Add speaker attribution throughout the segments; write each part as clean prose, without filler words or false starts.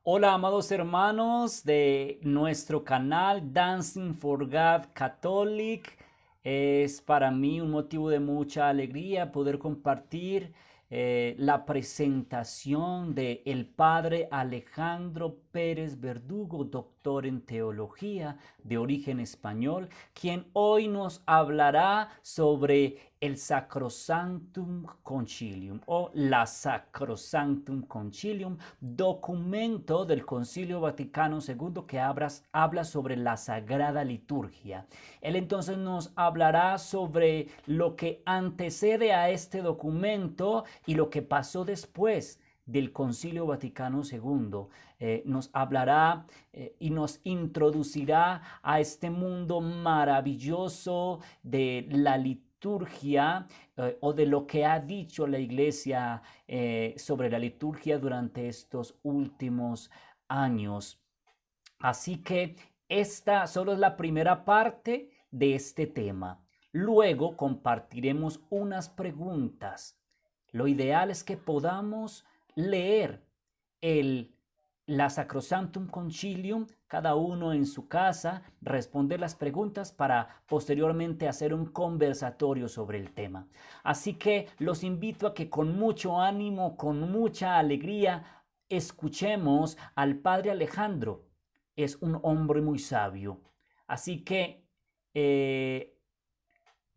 Speaker 1: Hola, amados hermanos de nuestro canal Dancing for God Catholic. Es para mí un motivo de mucha alegría poder compartir la presentación de el padre Alejandro Pérez Verdugo, doctor en teología de origen español, quien hoy nos hablará sobre el Sacrosanctum Concilium o la Sacrosanctum Concilium, documento del Concilio Vaticano II que habla sobre la Sagrada Liturgia. Él entonces nos hablará sobre lo que antecede a este documento y lo que pasó después del Concilio Vaticano II. Nos hablará y nos introducirá a este mundo maravilloso de la liturgia o de lo que ha dicho la Iglesia sobre la liturgia durante estos últimos años. Así que esta solo es la primera parte de este tema. Luego compartiremos unas preguntas. Lo ideal es que podamos leer el la Sacrosanctum Concilium, cada uno en su casa, responder las preguntas para posteriormente hacer un conversatorio sobre el tema. Así que los invito a que con mucho ánimo, con mucha alegría, escuchemos al Padre Alejandro. Es un hombre muy sabio. Así que eh,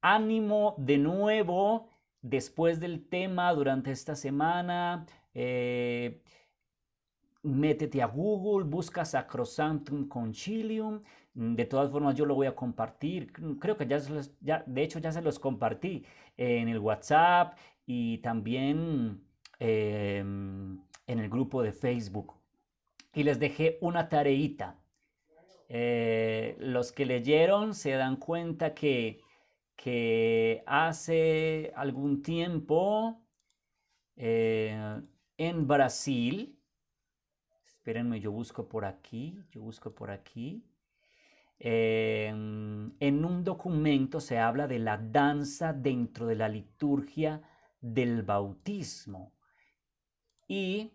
Speaker 1: ánimo de nuevo después del tema durante esta semana. Métete a Google, busca Sacrosanctum Concilium. De todas formas, yo lo voy a compartir. Creo que de hecho, ya se los compartí en el WhatsApp y también en el grupo de Facebook. Y les dejé una tareita. Los que leyeron se dan cuenta que hace algún tiempo eh, en Brasil, espérenme, yo busco por aquí. En un documento se habla de la danza dentro de la liturgia del bautismo y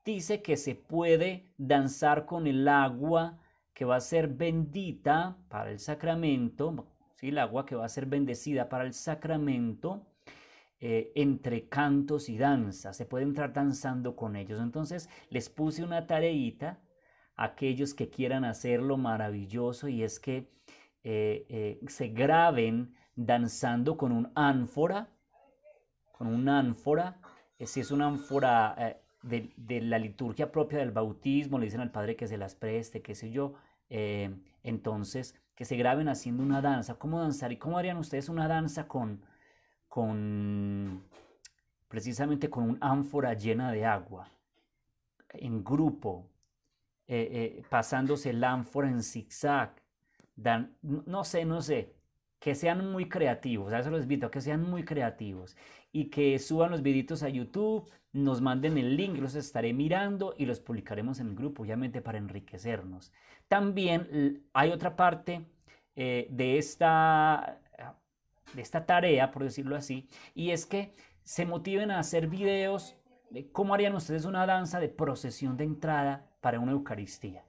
Speaker 1: dice que se puede danzar con el agua que va a ser bendita para el sacramento, ¿sí? El agua que va a ser bendecida para el sacramento, entre cantos y danzas. Se puede entrar danzando con ellos. Entonces les puse una tareita a aquellos que quieran hacerlo maravilloso y es que se graben danzando con un ánfora, si es una ánfora de la liturgia propia del bautismo, le dicen al padre que se las preste, qué sé yo, entonces que se graben haciendo una danza. ¿Cómo danzar? ¿Y cómo harían ustedes una danza con precisamente con un ánfora llena de agua, en grupo, pasándose el ánfora en zigzag? No sé, que sean muy creativos, a eso los invito, a que sean muy creativos y que suban los videitos a YouTube, nos manden el link, los estaré mirando y los publicaremos en el grupo, obviamente para enriquecernos. También hay otra parte de esta tarea, por decirlo así, y es que se motiven a hacer videos de cómo harían ustedes una danza de procesión de entrada para una Eucaristía,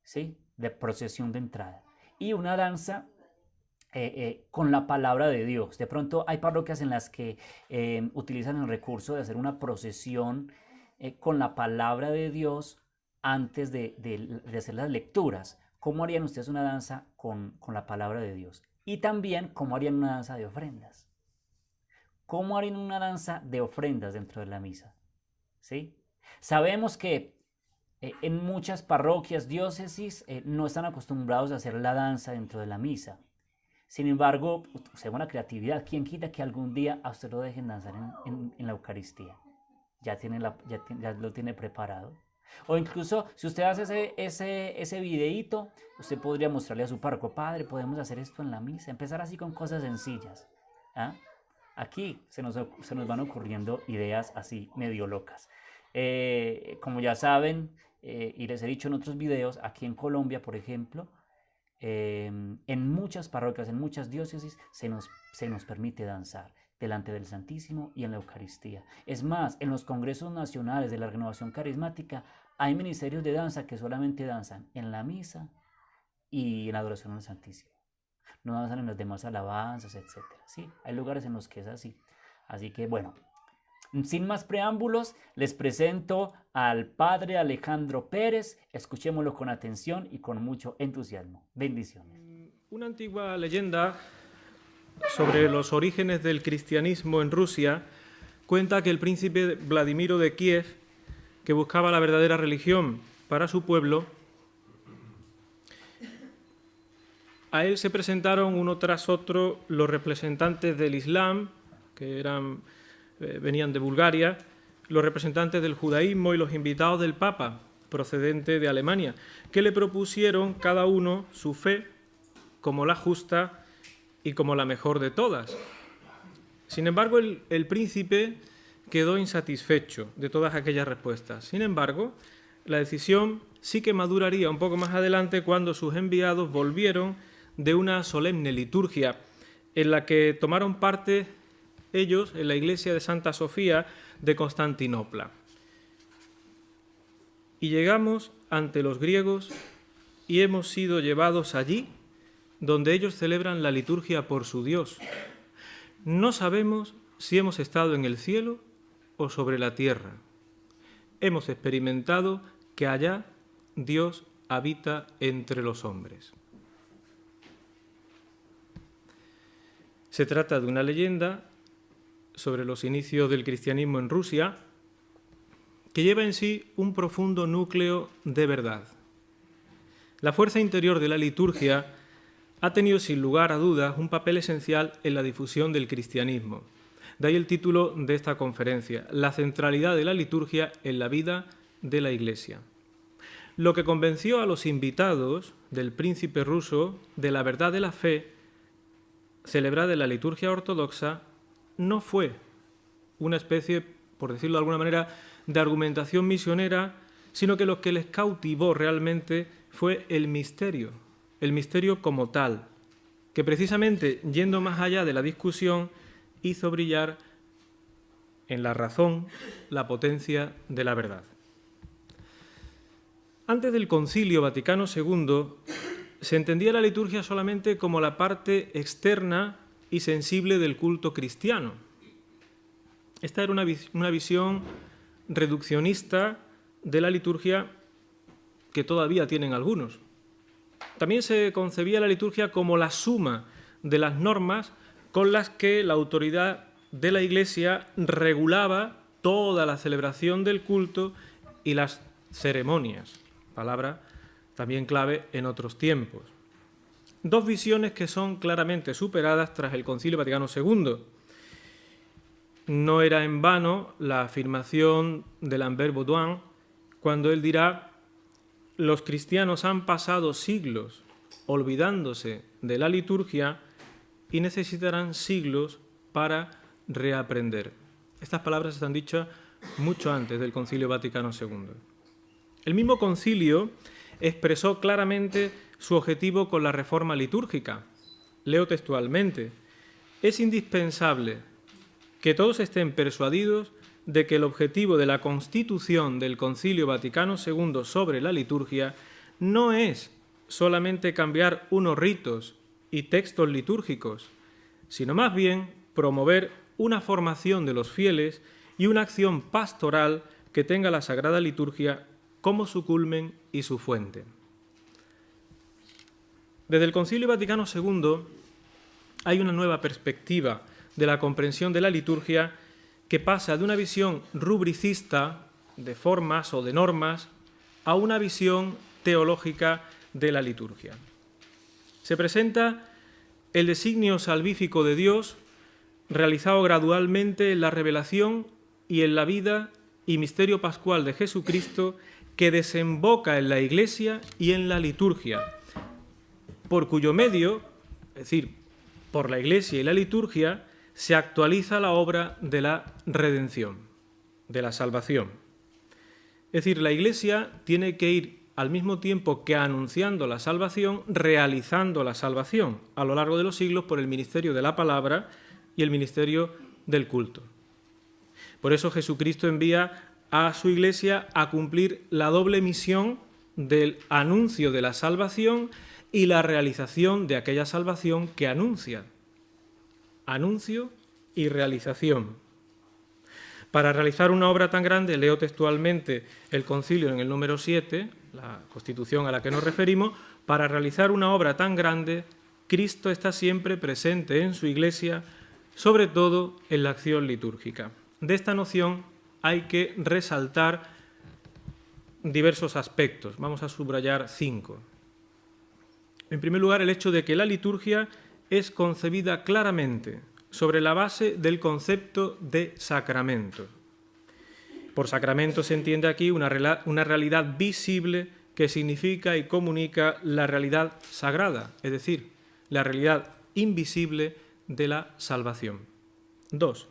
Speaker 1: ¿sí? De procesión de entrada. Y una danza con la palabra de Dios. De pronto hay parroquias en las que utilizan el recurso de hacer una procesión con la palabra de Dios antes de hacer las lecturas. ¿Cómo harían ustedes una danza con la palabra de Dios? Y también, ¿cómo harían una danza de ofrendas? ¿Cómo harían una danza de ofrendas dentro de la misa? ¿Sí? Sabemos que en muchas parroquias, diócesis, no están acostumbrados a hacer la danza dentro de la misa. Sin embargo, según la creatividad, ¿quién quita que algún día a usted lo dejen danzar en la Eucaristía? Ya lo tiene preparado. O incluso, si usted hace ese videíto, usted podría mostrarle a su párroco, padre, podemos hacer esto en la misa. Empezar así con cosas sencillas. ¿Ah? Aquí se nos van ocurriendo ideas así medio locas. Como ya saben, y les he dicho en otros videos, aquí en Colombia, por ejemplo, en muchas parroquias, en muchas diócesis, se nos permite danzar. delante del Santísimo y en la Eucaristía. Es más, en los congresos nacionales de la Renovación Carismática hay ministerios de danza que solamente danzan en la misa y en la adoración al Santísimo. No danzan en las demás alabanzas, etc. ¿Sí? Hay lugares en los que es así. Así que bueno, sin más preámbulos, les presento al Padre Alejandro Pérez. Escuchémoslo con atención y con mucho entusiasmo. Bendiciones.
Speaker 2: Una antigua leyenda sobre los orígenes del cristianismo en Rusia cuenta que el príncipe Vladimiro de Kiev, que buscaba la verdadera religión para su pueblo, a él se presentaron uno tras otro los representantes del Islam, que venían de Bulgaria, los representantes del judaísmo y los invitados del Papa, procedente de Alemania, que le propusieron cada uno su fe como la justa y como la mejor de todas. Sin embargo, el príncipe quedó insatisfecho de todas aquellas respuestas. Sin embargo, la decisión sí que maduraría un poco más adelante cuando sus enviados volvieron de una solemne liturgia en la que tomaron parte ellos en la iglesia de Santa Sofía de Constantinopla. Y llegamos ante los griegos y hemos sido llevados allí donde ellos celebran la liturgia por su Dios. No sabemos si hemos estado en el cielo o sobre la tierra. Hemos experimentado que allá Dios habita entre los hombres. Se trata de una leyenda sobre los inicios del cristianismo en Rusia que lleva en sí un profundo núcleo de verdad. La fuerza interior de la liturgia ha tenido sin lugar a dudas un papel esencial en la difusión del cristianismo. De ahí el título de esta conferencia, La centralidad de la liturgia en la vida de la Iglesia. Lo que convenció a los invitados del príncipe ruso de la verdad de la fe celebrada en la liturgia ortodoxa no fue una especie, por decirlo de alguna manera, de argumentación misionera, sino que lo que les cautivó realmente fue el misterio como tal, que precisamente, yendo más allá de la discusión, hizo brillar en la razón la potencia de la verdad. Antes del Concilio Vaticano II, se entendía la liturgia solamente como la parte externa y sensible del culto cristiano. Esta era una visión reduccionista de la liturgia que todavía tienen algunos. También se concebía la liturgia como la suma de las normas con las que la autoridad de la Iglesia regulaba toda la celebración del culto y las ceremonias, palabra también clave en otros tiempos. Dos visiones que son claramente superadas tras el Concilio Vaticano II. No era en vano la afirmación de Lambert Baudouin cuando él dirá: los cristianos han pasado siglos olvidándose de la liturgia y necesitarán siglos para reaprender. Estas palabras están dichas mucho antes del Concilio Vaticano II. El mismo concilio expresó claramente su objetivo con la reforma litúrgica. Leo textualmente: es indispensable que todos estén persuadidos de que el objetivo de la constitución del Concilio Vaticano II sobre la liturgia no es solamente cambiar unos ritos y textos litúrgicos, sino más bien promover una formación de los fieles y una acción pastoral que tenga la Sagrada Liturgia como su culmen y su fuente. Desde el Concilio Vaticano II hay una nueva perspectiva de la comprensión de la liturgia que pasa de una visión rubricista de formas o de normas a una visión teológica de la liturgia. Se presenta el designio salvífico de Dios realizado gradualmente en la revelación y en la vida y misterio pascual de Jesucristo, que desemboca en la Iglesia y en la liturgia, por cuyo medio, es decir, por la Iglesia y la liturgia, se actualiza la obra de la redención, de la salvación. Es decir, la Iglesia tiene que ir al mismo tiempo que anunciando la salvación, realizando la salvación a lo largo de los siglos por el ministerio de la palabra, y el ministerio del culto. Por eso Jesucristo envía a su Iglesia a cumplir la doble misión del anuncio de la salvación y la realización de aquella salvación que anuncia. Anuncio y realización. Para realizar una obra tan grande, leo textualmente el concilio en el número 7, la Constitución a la que nos referimos, para realizar una obra tan grande, Cristo está siempre presente en su Iglesia, sobre todo en la acción litúrgica. De esta noción hay que resaltar diversos aspectos. Vamos a subrayar 5. En primer lugar, el hecho de que la liturgia es concebida claramente sobre la base del concepto de sacramento. Por sacramento se entiende aquí una realidad visible que significa y comunica la realidad sagrada, es decir, la realidad invisible de la salvación. 2.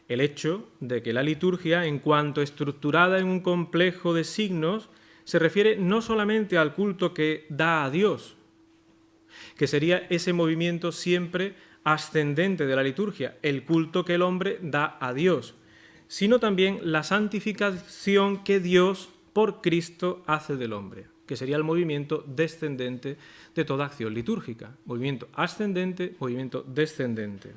Speaker 2: El hecho de que la liturgia, en cuanto estructurada en un complejo de signos, se refiere no solamente al culto que da a Dios, que sería ese movimiento siempre ascendente de la liturgia, el culto que el hombre da a Dios, sino también la santificación que Dios por Cristo hace del hombre, que sería el movimiento descendente de toda acción litúrgica. Movimiento ascendente, movimiento descendente.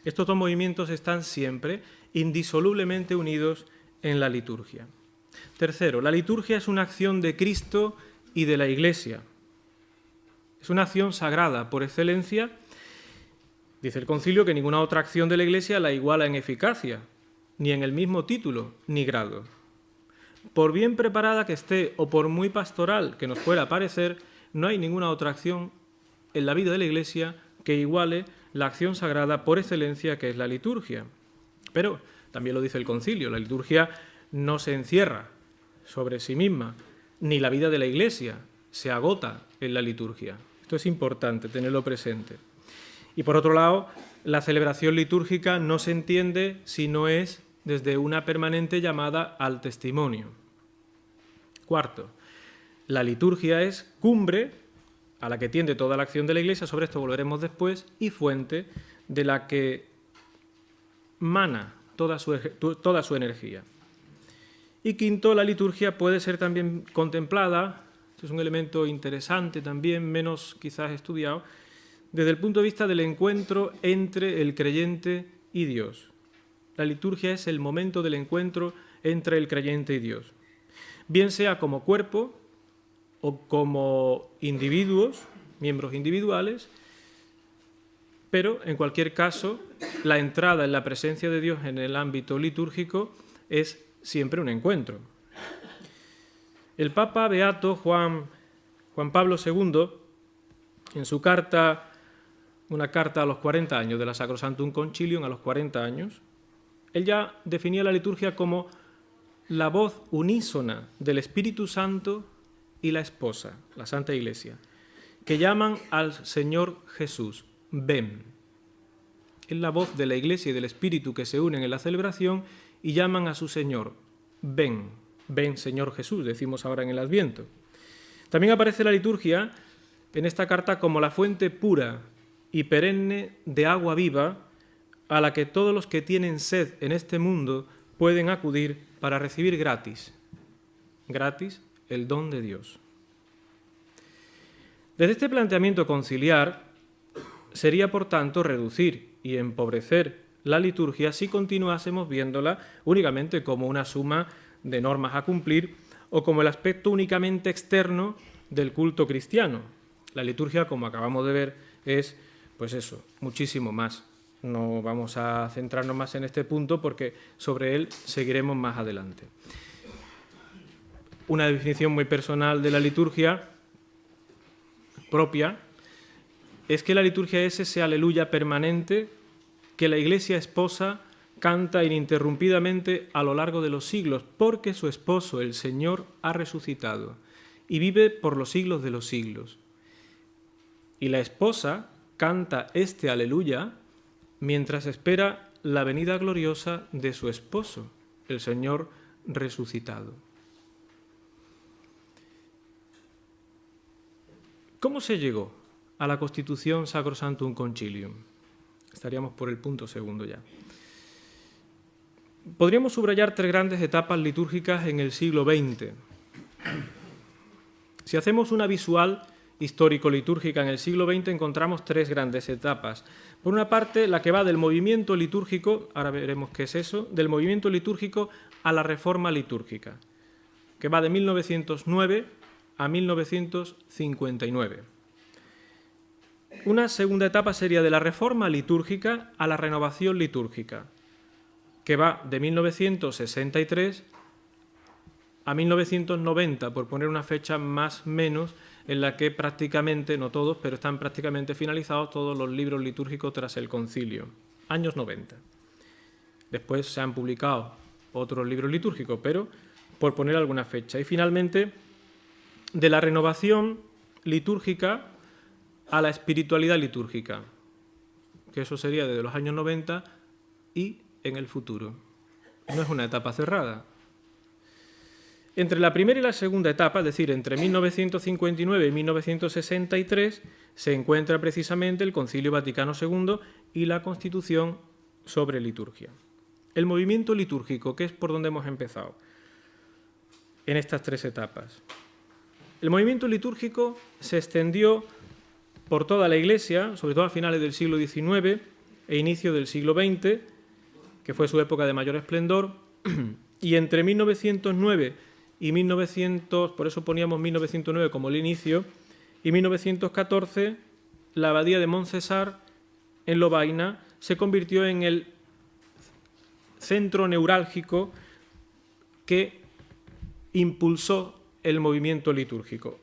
Speaker 2: Estos dos movimientos están siempre indisolublemente unidos en la liturgia. Tercero, la liturgia es una acción de Cristo y de la Iglesia. Es una acción sagrada por excelencia. Dice el concilio que ninguna otra acción de la Iglesia la iguala en eficacia, ni en el mismo título ni grado. Por bien preparada que esté o por muy pastoral que nos pueda parecer, no hay ninguna otra acción en la vida de la Iglesia que iguale la acción sagrada por excelencia que es la liturgia. Pero, también lo dice el concilio, la liturgia no se encierra sobre sí misma, ni la vida de la Iglesia se agota en la liturgia. Esto es importante tenerlo presente. Y por otro lado, la celebración litúrgica no se entiende si no es desde una permanente llamada al testimonio. Cuarto, la liturgia es cumbre a la que tiende toda la acción de la Iglesia, sobre esto volveremos después, y fuente de la que mana toda su energía. Y quinto, la liturgia puede ser también contemplada, esto es un elemento interesante también, menos quizás estudiado, desde el punto de vista del encuentro entre el creyente y Dios. La liturgia es el momento del encuentro entre el creyente y Dios, bien sea como cuerpo o como individuos, miembros individuales, pero en cualquier caso la entrada en la presencia de Dios en el ámbito litúrgico es siempre un encuentro. El Papa Beato Juan Pablo II, en su carta, una carta a los 40 años de la Sacrosanctum Concilium, a los 40 años, él ya definía la liturgia como la voz unísona del Espíritu Santo y la esposa, la Santa Iglesia, que llaman al Señor Jesús, ven. Es la voz de la Iglesia y del Espíritu que se unen en la celebración y llaman a su Señor, ven, ven Señor Jesús, decimos ahora en el Adviento. También aparece la liturgia en esta carta como la fuente pura y perenne de agua viva a la que todos los que tienen sed en este mundo pueden acudir para recibir gratis el don de Dios. Desde este planteamiento conciliar sería, por tanto, reducir y empobrecer la liturgia si continuásemos viéndola únicamente como una suma de normas a cumplir o como el aspecto únicamente externo del culto cristiano. La liturgia, como acabamos de ver, es, pues eso, muchísimo más. No vamos a centrarnos más en este punto porque sobre él seguiremos más adelante. Una definición muy personal de la liturgia propia es que la liturgia es ese aleluya permanente que la Iglesia esposa canta ininterrumpidamente a lo largo de los siglos, porque su esposo, el Señor, ha resucitado y vive por los siglos de los siglos. Y la esposa canta este aleluya mientras espera la venida gloriosa de su esposo, el Señor resucitado. ¿Cómo se llegó a la Constitución Sacrosanctum Concilium? Estaríamos por el punto segundo ya. Podríamos subrayar 3 grandes etapas litúrgicas en el siglo XX. Si hacemos una visual histórico-litúrgica en el siglo XX, encontramos 3 grandes etapas. Por una parte, la que va del movimiento litúrgico, ahora veremos qué es eso, del movimiento litúrgico a la reforma litúrgica, que va de 1909 a 1959. Una segunda etapa sería de la reforma litúrgica a la renovación litúrgica, que va de 1963 a 1990, por poner una fecha más o menos, en la que prácticamente, no todos, pero están prácticamente finalizados todos los libros litúrgicos tras el concilio, años 90. Después se han publicado otros libros litúrgicos, pero por poner alguna fecha. Y finalmente, de la renovación litúrgica a la espiritualidad litúrgica, que eso sería desde los años 90 y en el futuro. No es una etapa cerrada. Entre la primera y la segunda etapa, es decir, entre 1959 y 1963, se encuentra precisamente el Concilio Vaticano II y la Constitución sobre liturgia. El movimiento litúrgico, que es por donde hemos empezado en estas 3 etapas. El movimiento litúrgico se extendió por toda la Iglesia, sobre todo a finales del siglo XIX e inicio del siglo XX, que fue su época de mayor esplendor, y entre 1909 y 1900, por eso poníamos 1909 como el inicio, y 1914, la abadía de Montcésar, en Lovaina, se convirtió en el centro neurálgico que impulsó el movimiento litúrgico,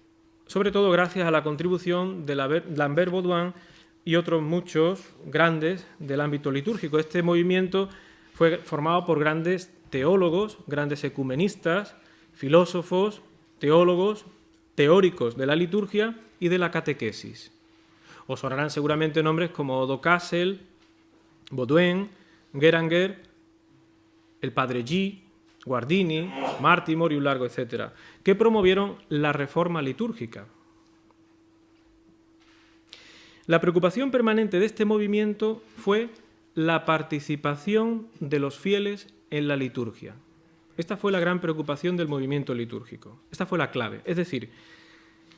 Speaker 2: sobre todo gracias a la contribución de Lambert Baudouin y otros muchos grandes del ámbito litúrgico. Este movimiento fue formado por grandes teólogos, grandes ecumenistas, filósofos, teólogos, teóricos de la liturgia y de la catequesis. Os sonarán seguramente nombres como Odo Kassel, Baudouin, Geranger, el padre G, Guardini, Martimor y un largo etcétera, que promovieron la reforma litúrgica. La preocupación permanente de este movimiento fue la participación de los fieles en la liturgia. Esta fue la gran preocupación del movimiento litúrgico. Esta fue la clave, es decir,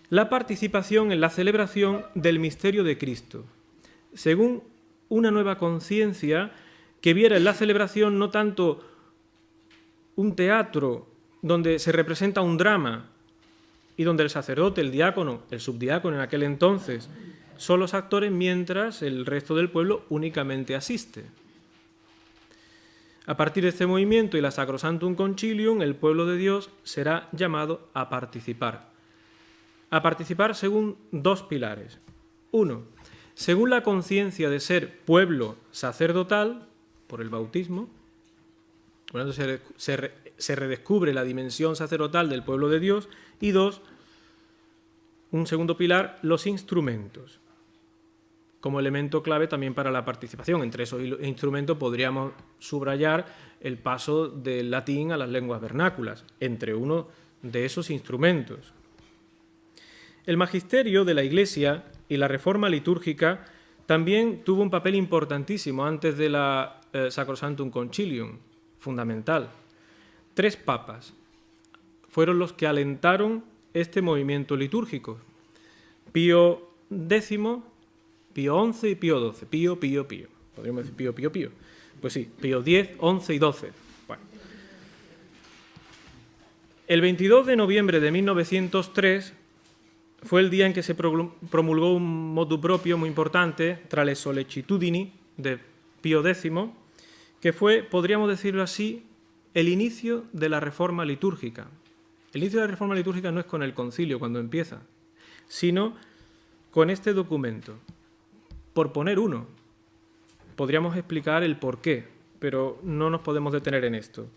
Speaker 2: la participación en la celebración del misterio de Cristo, según una nueva conciencia que viera en la celebración no tanto un teatro donde se representa un drama y donde el sacerdote, el diácono, el subdiácono en aquel entonces, son los actores mientras el resto del pueblo únicamente asiste. A partir de este movimiento y la Sacrosanctum Concilium, el pueblo de Dios será llamado a participar. A participar según 2 pilares. 1. Según la conciencia de ser pueblo sacerdotal, por el bautismo. Bueno, se redescubre la dimensión sacerdotal del pueblo de Dios. Y 2, un segundo pilar, los instrumentos, como elemento clave también para la participación. Entre esos instrumentos podríamos subrayar el paso del latín a las lenguas vernáculas, entre uno de esos instrumentos. El magisterio de la Iglesia y la reforma litúrgica también tuvo un papel importantísimo antes de la Sacrosanctum Concilium, fundamental. 3 papas fueron los que alentaron este movimiento litúrgico. Pío X, Pío XI y Pío XII. Pío. Podríamos decir Pío. Pues sí, Pío X, XI y XII. Bueno. El 22 de noviembre de 1903 fue el día en que se promulgó un motu proprio muy importante, Tra le Sollecitudini, de Pío X, que fue, podríamos decirlo así, el inicio de la reforma litúrgica. El inicio de la reforma litúrgica no es con el concilio cuando empieza, sino con este documento. Por poner uno, podríamos explicar el porqué, pero no nos podemos detener en esto.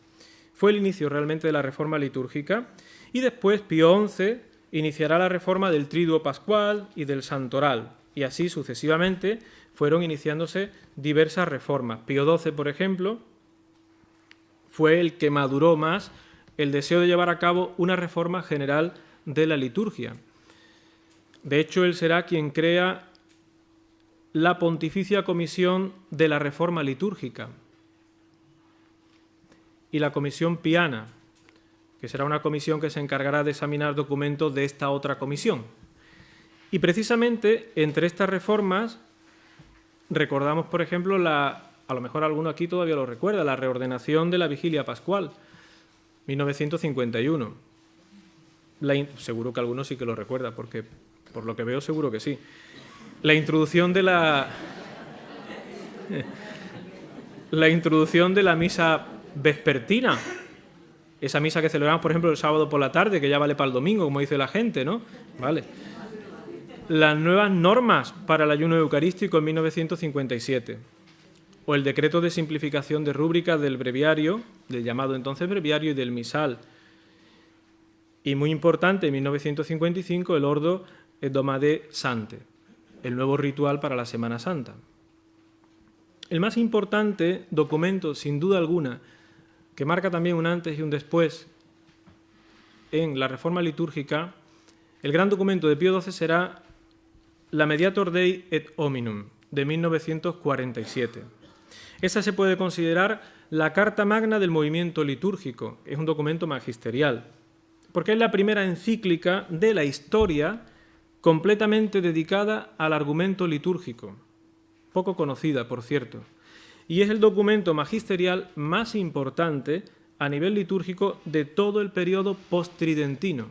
Speaker 2: Fue el inicio realmente de la reforma litúrgica y después Pío XI iniciará la reforma del Triduo Pascual y del Santoral, y así sucesivamente fueron iniciándose diversas reformas. Pío XII, por ejemplo, fue el que maduró más el deseo de llevar a cabo una reforma general de la liturgia. De hecho, él será quien crea la Pontificia Comisión de la Reforma Litúrgica y la Comisión Piana, que será una comisión que se encargará de examinar documentos de esta otra comisión. Y precisamente entre estas reformas recordamos, por ejemplo, a lo mejor alguno aquí todavía lo recuerda, la reordenación de la Vigilia Pascual, 1951. Seguro que alguno sí que lo recuerda, porque por lo que veo seguro que sí. La introducción de la misa vespertina, esa misa que celebramos, por ejemplo, el sábado por la tarde, que ya vale para el domingo, como dice la gente, ¿no? Vale. Las nuevas normas para el ayuno eucarístico en 1957, o el decreto de simplificación de rúbricas del breviario, del llamado entonces breviario, y del misal. Y muy importante, en 1955, el Ordo et Domade Sante, el nuevo ritual para la Semana Santa. El más importante documento, sin duda alguna, que marca también un antes y un después en la reforma litúrgica, el gran documento de Pío XII será la Mediator Dei et Hominum, de 1947. Esa se puede considerar la Carta Magna del movimiento litúrgico, es un documento magisterial, porque es la primera encíclica de la historia completamente dedicada al argumento litúrgico, poco conocida, por cierto, y es el documento magisterial más importante a nivel litúrgico de todo el periodo posttridentino.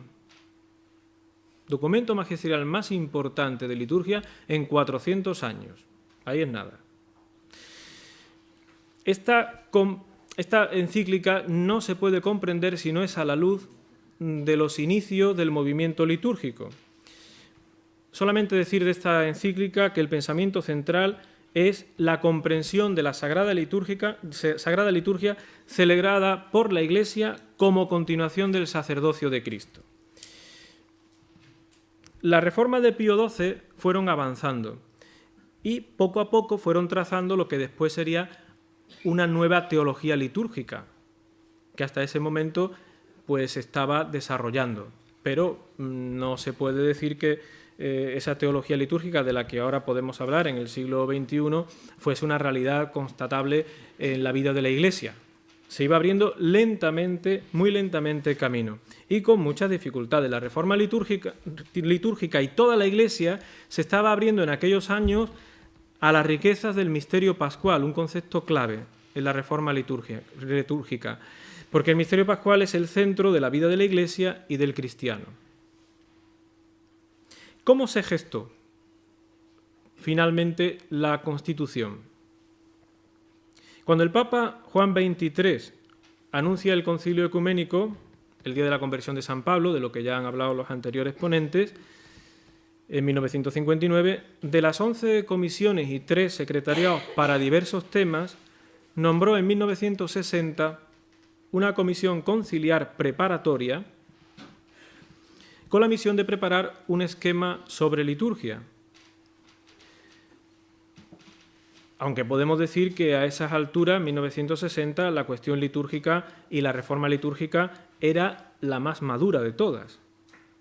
Speaker 2: Documento magisterial más importante de liturgia en 400 años. Ahí es nada. Esta encíclica no se puede comprender si no es a la luz de los inicios del movimiento litúrgico. Solamente decir de esta encíclica que el pensamiento central es la comprensión de la Sagrada Liturgia celebrada por la Iglesia como continuación del sacerdocio de Cristo. Las reformas de Pío XII fueron avanzando y poco a poco fueron trazando lo que después sería una nueva teología litúrgica, que hasta ese momento pues estaba desarrollando. Pero no se puede decir que esa teología litúrgica de la que ahora podemos hablar en el siglo XXI fuese una realidad constatable en la vida de la Iglesia. Se iba abriendo lentamente, muy lentamente camino y con muchas dificultades. La reforma litúrgica y toda la Iglesia se estaba abriendo en aquellos años a las riquezas del misterio pascual, un concepto clave en la reforma litúrgica, porque el misterio pascual es el centro de la vida de la Iglesia y del cristiano. ¿Cómo se gestó finalmente la Constitución? Cuando el Papa Juan XXIII anuncia el Concilio Ecuménico, el día de la conversión de San Pablo, de lo que ya han hablado los anteriores ponentes, en 1959, de las 11 comisiones y 3 secretariados para diversos temas, nombró en 1960 una comisión conciliar preparatoria con la misión de preparar un esquema sobre liturgia. Aunque podemos decir que a esas alturas, en 1960, la cuestión litúrgica y la reforma litúrgica era la más madura de todas,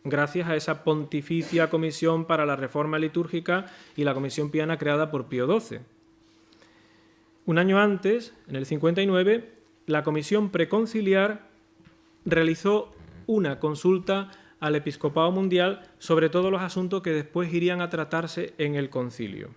Speaker 2: gracias a esa Pontificia Comisión para la Reforma Litúrgica y la Comisión Piana creada por Pío XII. Un año antes, en el 59, la Comisión Preconciliar realizó una consulta al Episcopado Mundial sobre todos los asuntos que después irían a tratarse en el concilio.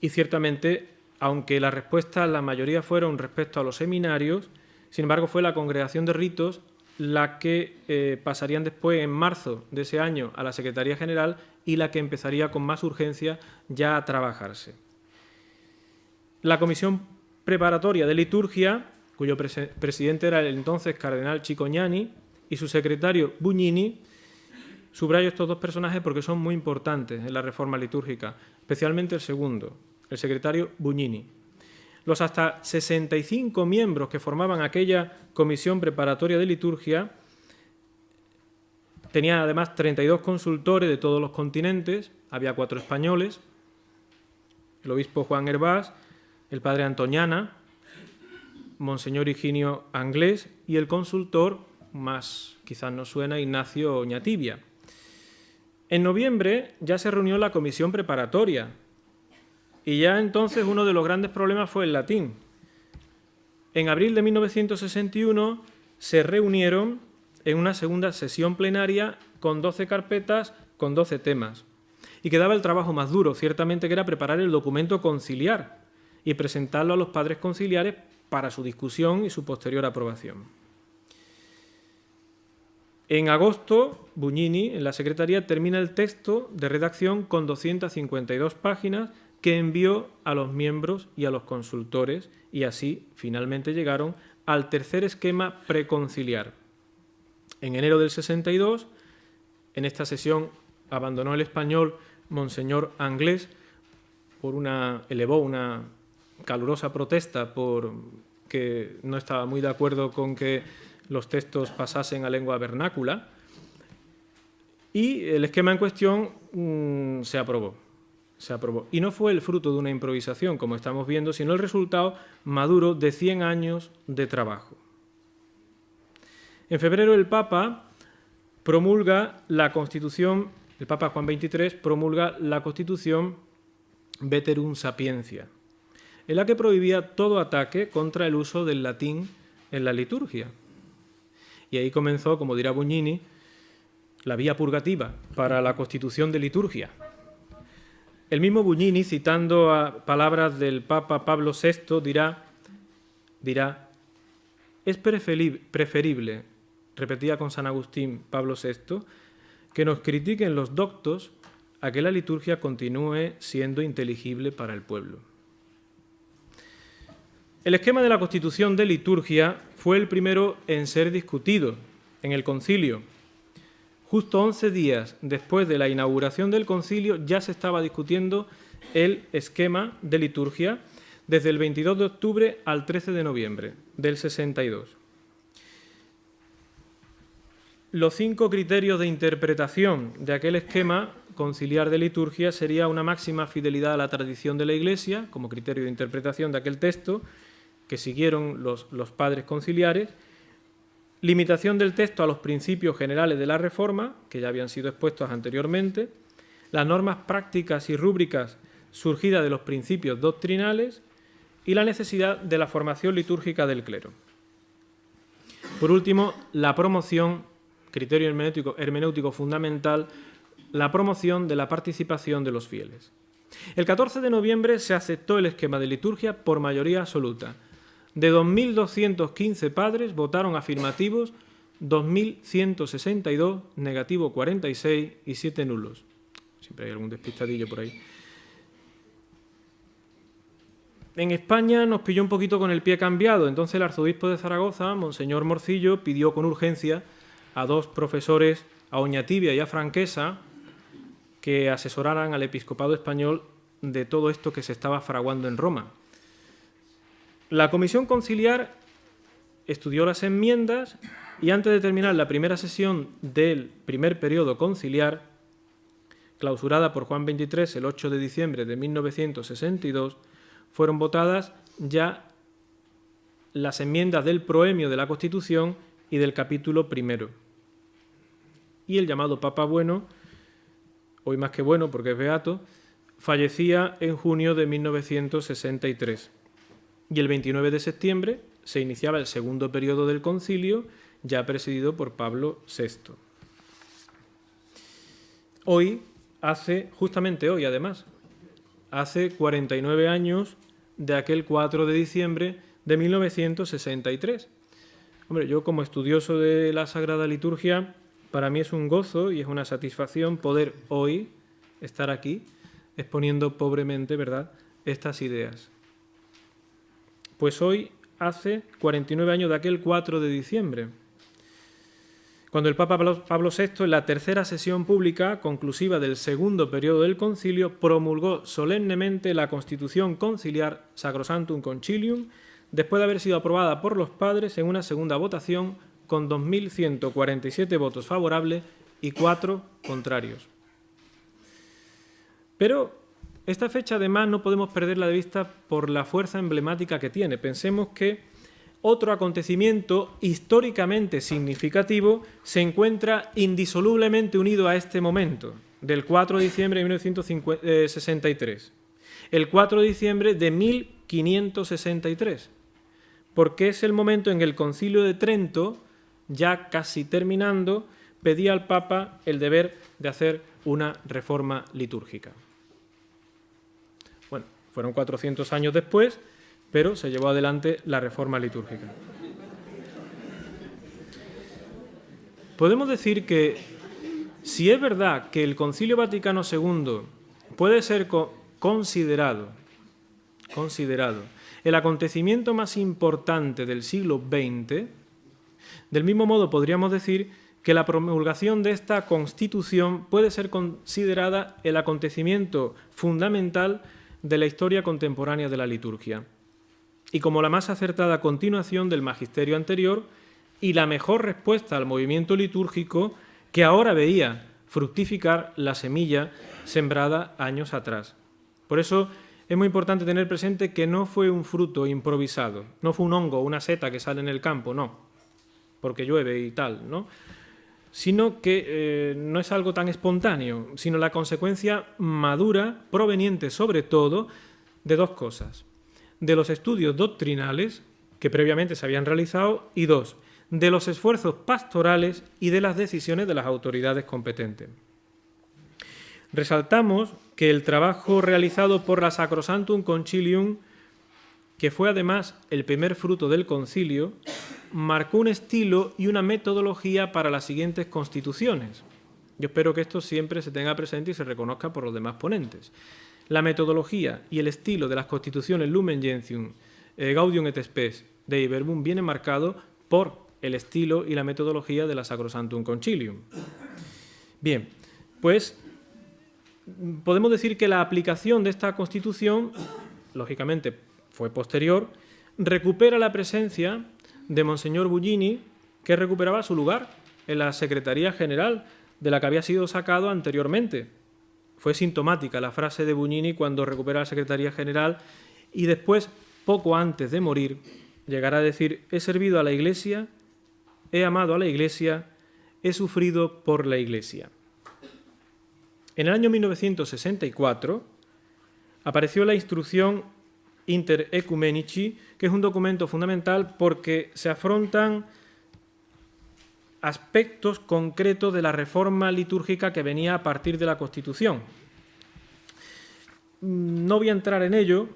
Speaker 2: Y ciertamente, aunque la respuesta la mayoría fueron respecto a los seminarios, sin embargo fue la Congregación de Ritos la que pasarían después, en marzo de ese año, a la Secretaría General y la que empezaría con más urgencia ya a trabajarse. La Comisión Preparatoria de Liturgia, cuyo presidente era el entonces cardenal Cicognani, y su secretario Bugnini. Subrayo estos dos personajes porque son muy importantes en la reforma litúrgica, especialmente el segundo, el secretario Bugnini. Los hasta 65 miembros que formaban aquella comisión preparatoria de liturgia tenían además 32 consultores de todos los continentes, había 4 españoles, el obispo Juan Hervás, el padre Antoñana, Monseñor Higinio Anglés y el consultor, más quizás nos suena, Ignacio Oñatibia. En noviembre ya se reunió la comisión preparatoria y ya entonces uno de los grandes problemas fue el latín. En abril de 1961 se reunieron en una segunda sesión plenaria con 12 carpetas, con 12 temas. Y quedaba el trabajo más duro, ciertamente, que era preparar el documento conciliar y presentarlo a los padres conciliares para su discusión y su posterior aprobación. En agosto, Bugnini, en la Secretaría, termina el texto de redacción con 252 páginas que envió a los miembros y a los consultores, y así finalmente llegaron al tercer esquema preconciliar. En enero del 62, en esta sesión abandonó el español Monseñor Anglés, elevó una calurosa protesta porque no estaba muy de acuerdo con que los textos pasasen a lengua vernácula, y el esquema en cuestión se aprobó. Y no fue el fruto de una improvisación, como estamos viendo, sino el resultado maduro de 100 años de trabajo. En febrero el Papa promulga la Constitución, el Papa Juan XXIII promulga la Constitución Veterum Sapientia, en la que prohibía todo ataque contra el uso del latín en la liturgia. Y ahí comenzó, como dirá Bugnini, la vía purgativa para la constitución de liturgia. El mismo Bugnini, citando a palabras del Papa Pablo VI, dirá: es preferible, repetía con San Agustín Pablo VI, que nos critiquen los doctos a que la liturgia continúe siendo inteligible para el pueblo. El esquema de la Constitución de liturgia fue el primero en ser discutido en el concilio. Justo 11 días después de la inauguración del concilio ya se estaba discutiendo el esquema de liturgia desde el 22 de octubre al 13 de noviembre del 62. Los 5 criterios de interpretación de aquel esquema conciliar de liturgia sería una máxima fidelidad a la tradición de la Iglesia, como criterio de interpretación de aquel texto, que siguieron los padres conciliares, limitación del texto a los principios generales de la Reforma, que ya habían sido expuestos anteriormente, las normas prácticas y rúbricas surgidas de los principios doctrinales y la necesidad de la formación litúrgica del clero. Por último, la promoción, criterio hermenéutico fundamental, la promoción de la participación de los fieles. El 14 de noviembre se aceptó el esquema de liturgia por mayoría absoluta. De 2.215 padres votaron afirmativos, 2.162, negativo 46 y 7 nulos. Siempre hay algún despistadillo por ahí. En España nos pilló un poquito con el pie cambiado. Entonces el arzobispo de Zaragoza, Monseñor Morcillo, pidió con urgencia a 2 profesores, a Oñatibia y a Franquesa, que asesoraran al episcopado español de todo esto que se estaba fraguando en Roma. La comisión conciliar estudió las enmiendas y antes de terminar la primera sesión del primer periodo conciliar, clausurada por Juan XXIII el 8 de diciembre de 1962, fueron votadas ya las enmiendas del proemio de la Constitución y del capítulo primero. Y el llamado Papa Bueno, hoy más que bueno porque es beato, fallecía en junio de 1963. Y el 29 de septiembre se iniciaba el segundo periodo del concilio, ya presidido por Pablo VI. Justamente hoy además, hace 49 años de aquel 4 de diciembre de 1963. Hombre, yo como estudioso de la Sagrada Liturgia, para mí es un gozo y es una satisfacción poder hoy estar aquí exponiendo pobremente, ¿verdad?, estas ideas. Pues hoy hace 49 años de aquel 4 de diciembre, cuando el Papa Pablo VI, en la tercera sesión pública conclusiva del segundo periodo del concilio, promulgó solemnemente la Constitución Conciliar Sacrosanctum Concilium, después de haber sido aprobada por los padres en una segunda votación con 2.147 votos favorables y 4 contrarios. Pero esta fecha, además, no podemos perderla de vista por la fuerza emblemática que tiene. Pensemos que otro acontecimiento históricamente significativo se encuentra indisolublemente unido a este momento del 4 de diciembre de 1963, el 4 de diciembre de 1563, porque es el momento en que el Concilio de Trento, ya casi terminando, pedía al Papa el deber de hacer una reforma litúrgica. Bueno, fueron 400 años después, pero se llevó adelante la reforma litúrgica. Podemos decir que si es verdad que el Concilio Vaticano II puede ser considerado el acontecimiento más importante del siglo XX, del mismo modo podríamos decir que la promulgación de esta Constitución puede ser considerada el acontecimiento fundamental de la historia contemporánea de la liturgia, y como la más acertada continuación del magisterio anterior y la mejor respuesta al movimiento litúrgico que ahora veía fructificar la semilla sembrada años atrás. Por eso es muy importante tener presente que no fue un fruto improvisado, no fue un hongo, una seta que sale en el campo, no, porque llueve y tal, ¿no? Sino que no es algo tan espontáneo, sino la consecuencia madura, proveniente sobre todo de dos cosas: de los estudios doctrinales que previamente se habían realizado y dos, de los esfuerzos pastorales y de las decisiones de las autoridades competentes. Resaltamos que el trabajo realizado por la Sacrosanctum Concilium, que fue además el primer fruto del concilio, marcó un estilo y una metodología para las siguientes constituciones. Yo espero que esto siempre se tenga presente y se reconozca por los demás ponentes. La metodología y el estilo de las constituciones Lumen Gentium, Gaudium et Spes Dei Verbum viene marcado por el estilo y la metodología de la Sacrosanctum Concilium. Bien, pues podemos decir que la aplicación de esta Constitución, lógicamente fue posterior, recupera la presencia de Monseñor Buggini, que recuperaba su lugar en la Secretaría General de la que había sido sacado anteriormente. Fue sintomática la frase de Buggini cuando recupera la Secretaría General y después, poco antes de morir, llegará a decir: he servido a la Iglesia, he amado a la Iglesia, he sufrido por la Iglesia. En el año 1964 apareció la Instrucción Inter Ecumenici, que es un documento fundamental porque se afrontan aspectos concretos de la reforma litúrgica que venía a partir de la Constitución. No voy a entrar en ello,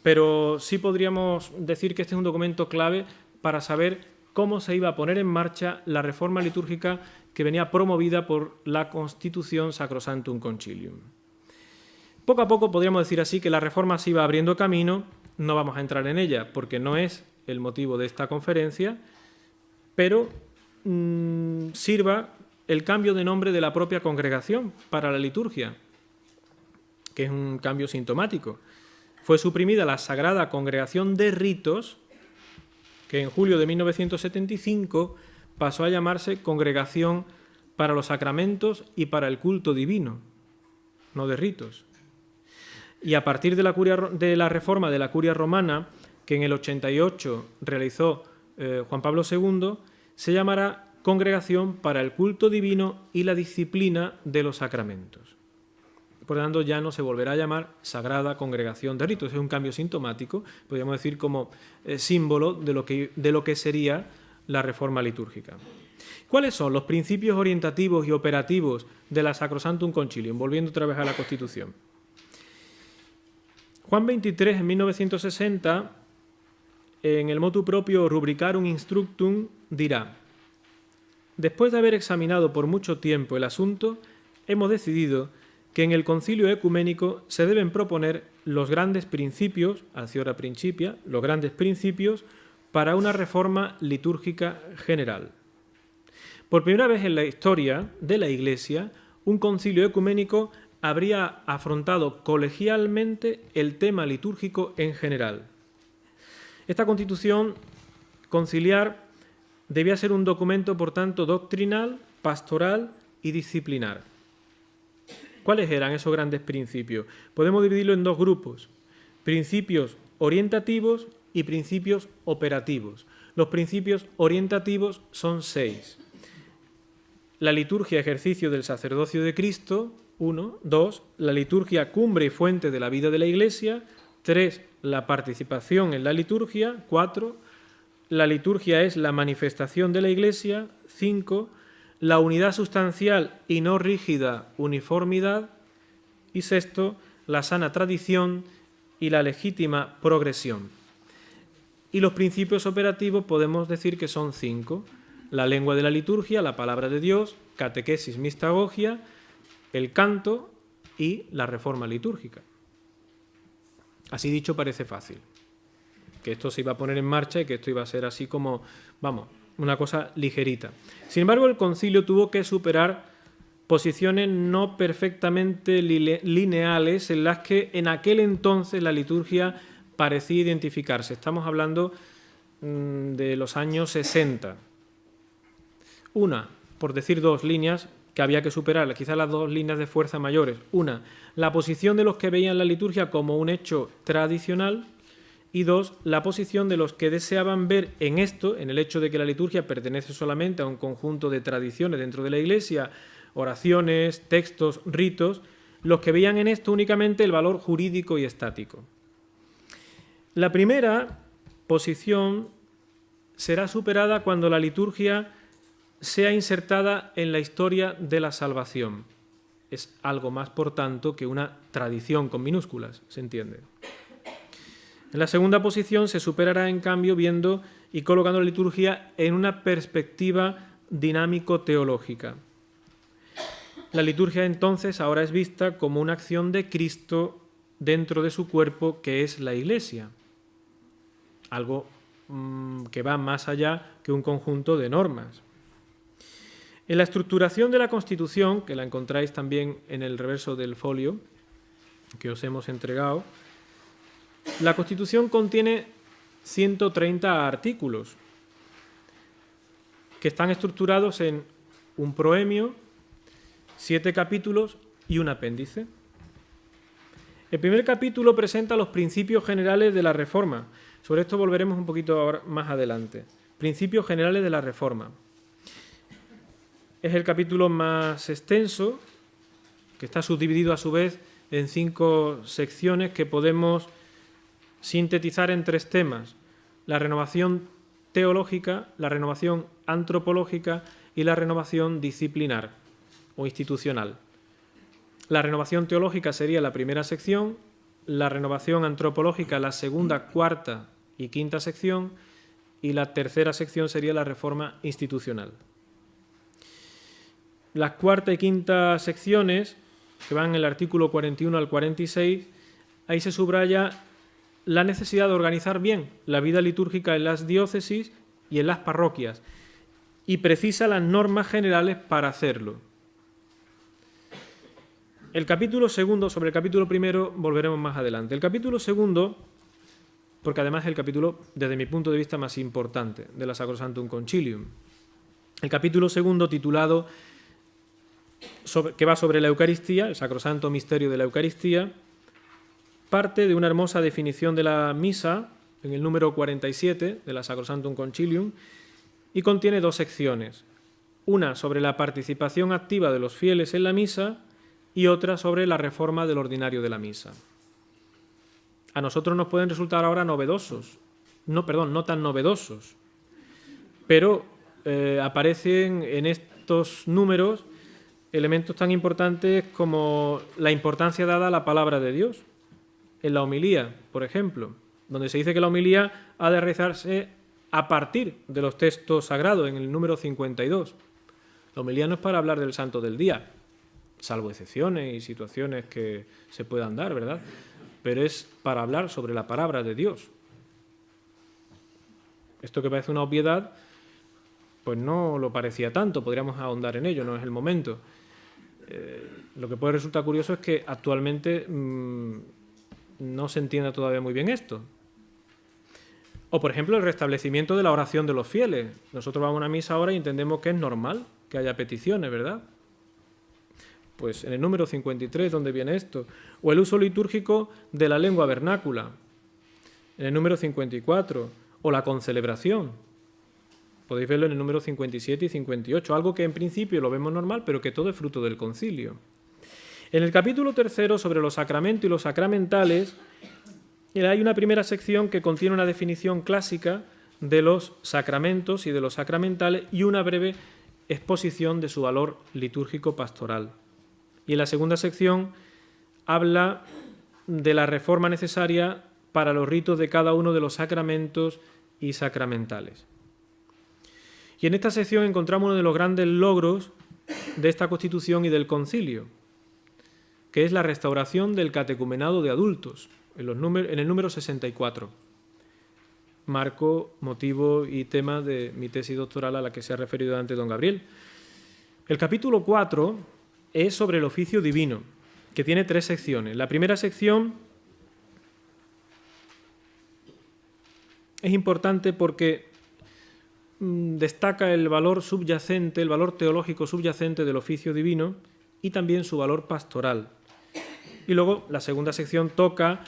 Speaker 2: pero sí podríamos decir que este es un documento clave para saber cómo se iba a poner en marcha la reforma litúrgica que venía promovida por la Constitución Sacrosanctum Concilium. Poco a poco podríamos decir así que la reforma se iba abriendo camino. No vamos a entrar en ella porque no es el motivo de esta conferencia, pero sirva el cambio de nombre de la propia congregación para la liturgia, que es un cambio sintomático. Fue suprimida la Sagrada Congregación de Ritos, que en julio de 1975 pasó a llamarse Congregación para los Sacramentos y para el Culto Divino, no de ritos. Y a partir de la reforma de la Curia Romana, que en el 88 realizó Juan Pablo II, se llamará Congregación para el Culto Divino y la Disciplina de los Sacramentos. Por lo tanto, ya no se volverá a llamar Sagrada Congregación de Ritos. Es un cambio sintomático, podríamos decir como símbolo de lo que sería la reforma litúrgica. ¿Cuáles son los principios orientativos y operativos de la Sacrosanctum Concilium? Volviendo otra vez a la Constitución. Juan XXIII, en 1960, en el motu propio Rubricarum Instructum, dirá: después de haber examinado por mucho tiempo el asunto, hemos decidido que en el concilio ecuménico se deben proponer los grandes principios, Acciora Principia, los grandes principios para una reforma litúrgica general. Por primera vez en la historia de la Iglesia, un concilio ecuménico habría afrontado colegialmente el tema litúrgico en general. Esta constitución conciliar debía ser un documento, por tanto, doctrinal, pastoral y disciplinar. ¿Cuáles eran esos grandes principios? Podemos dividirlo en dos grupos: principios orientativos y principios operativos. Los principios orientativos son 6. La liturgia, ejercicio del sacerdocio de Cristo, 1. 2. La liturgia, cumbre y fuente de la vida de la Iglesia. 3. La participación en la liturgia. 4. La liturgia es la manifestación de la Iglesia. 5. La unidad sustancial y no rígida uniformidad. Y 6. La sana tradición y la legítima progresión. Y los principios operativos podemos decir que son 5. La lengua de la liturgia, la palabra de Dios, catequesis, mistagogia, el canto y la reforma litúrgica. Así dicho parece fácil, que esto se iba a poner en marcha y que esto iba a ser así como, vamos, una cosa ligerita. Sin embargo, el concilio tuvo que superar posiciones no perfectamente lineales en las que en aquel entonces la liturgia parecía identificarse. Estamos hablando de los años 60. Una, por decir dos líneas que había que superar, quizás las dos líneas de fuerza mayores. Una, la posición de los que veían la liturgia como un hecho tradicional, y dos, la posición de los que deseaban ver en esto, en el hecho de que la liturgia pertenece solamente a un conjunto de tradiciones dentro de la Iglesia, oraciones, textos, ritos, los que veían en esto únicamente el valor jurídico y estático. La primera posición será superada cuando la liturgia sea insertada en la historia de la salvación. Es algo más, por tanto, que una tradición con minúsculas, ¿se entiende? En la segunda posición se superará, en cambio, viendo y colocando la liturgia en una perspectiva dinámico-teológica. La liturgia, entonces, ahora es vista como una acción de Cristo dentro de su cuerpo, que es la Iglesia. Algo que va más allá que un conjunto de normas. En la estructuración de la Constitución, que la encontráis también en el reverso del folio que os hemos entregado, la Constitución contiene 130 artículos que están estructurados en un proemio, 7 capítulos y un apéndice. El primer capítulo presenta los principios generales de la Reforma. Sobre esto volveremos un poquito ahora, más adelante. Principios generales de la Reforma. Es el capítulo más extenso, que está subdividido a su vez en 5 secciones que podemos sintetizar en 3 temas: la renovación teológica, la renovación antropológica y la renovación disciplinar o institucional. La renovación teológica sería la primera sección, la renovación antropológica la segunda, cuarta y quinta sección, y la tercera sección sería la reforma institucional. Las cuarta y quinta secciones, que van en el artículo 41 al 46, ahí se subraya la necesidad de organizar bien la vida litúrgica en las diócesis y en las parroquias, y precisa las normas generales para hacerlo. El capítulo segundo, sobre el capítulo primero volveremos más adelante. El capítulo segundo, porque además es el capítulo, desde mi punto de vista, más importante de la Sacrosanctum Concilium. El capítulo segundo, titulado que va sobre la Eucaristía, el sacrosanto misterio de la Eucaristía, parte de una hermosa definición de la misa en el número 47 de la Sacrosanctum Concilium y contiene 2 secciones, una sobre la participación activa de los fieles en la misa y otra sobre la reforma del ordinario de la misa. A nosotros nos pueden resultar ahora novedosos, no tan novedosos, pero aparecen en estos números elementos tan importantes como la importancia dada a la palabra de Dios. En la homilía, por ejemplo, donde se dice que la homilía ha de realizarse a partir de los textos sagrados, en el número 52. La homilía no es para hablar del santo del día, salvo excepciones y situaciones que se puedan dar, ¿verdad? Pero es para hablar sobre la palabra de Dios. Esto que parece una obviedad, pues no lo parecía tanto, podríamos ahondar en ello, no es el momento. Lo que puede resultar curioso es que actualmente no se entienda todavía muy bien esto. O, por ejemplo, el restablecimiento de la oración de los fieles. Nosotros vamos a una misa ahora y entendemos que es normal que haya peticiones, ¿verdad? Pues en el número 53, ¿dónde viene esto? O el uso litúrgico de la lengua vernácula, en el número 54, o la concelebración. Podéis verlo en el número 57 y 58, algo que en principio lo vemos normal, pero que todo es fruto del concilio. En el capítulo 3, sobre los sacramentos y los sacramentales, hay una primera sección que contiene una definición clásica de los sacramentos y de los sacramentales y una breve exposición de su valor litúrgico pastoral. Y en la segunda sección habla de la reforma necesaria para los ritos de cada uno de los sacramentos y sacramentales. Y en esta sección encontramos uno de los grandes logros de esta Constitución y del Concilio, que es la restauración del catecumenado de adultos, en el número 64. Marco, motivo y tema de mi tesis doctoral a la que se ha referido antes don Gabriel. El capítulo 4 es sobre el oficio divino, que tiene 3 secciones. La primera sección es importante porque destaca el valor subyacente, el valor teológico subyacente del oficio divino y también su valor pastoral. Y luego la segunda sección toca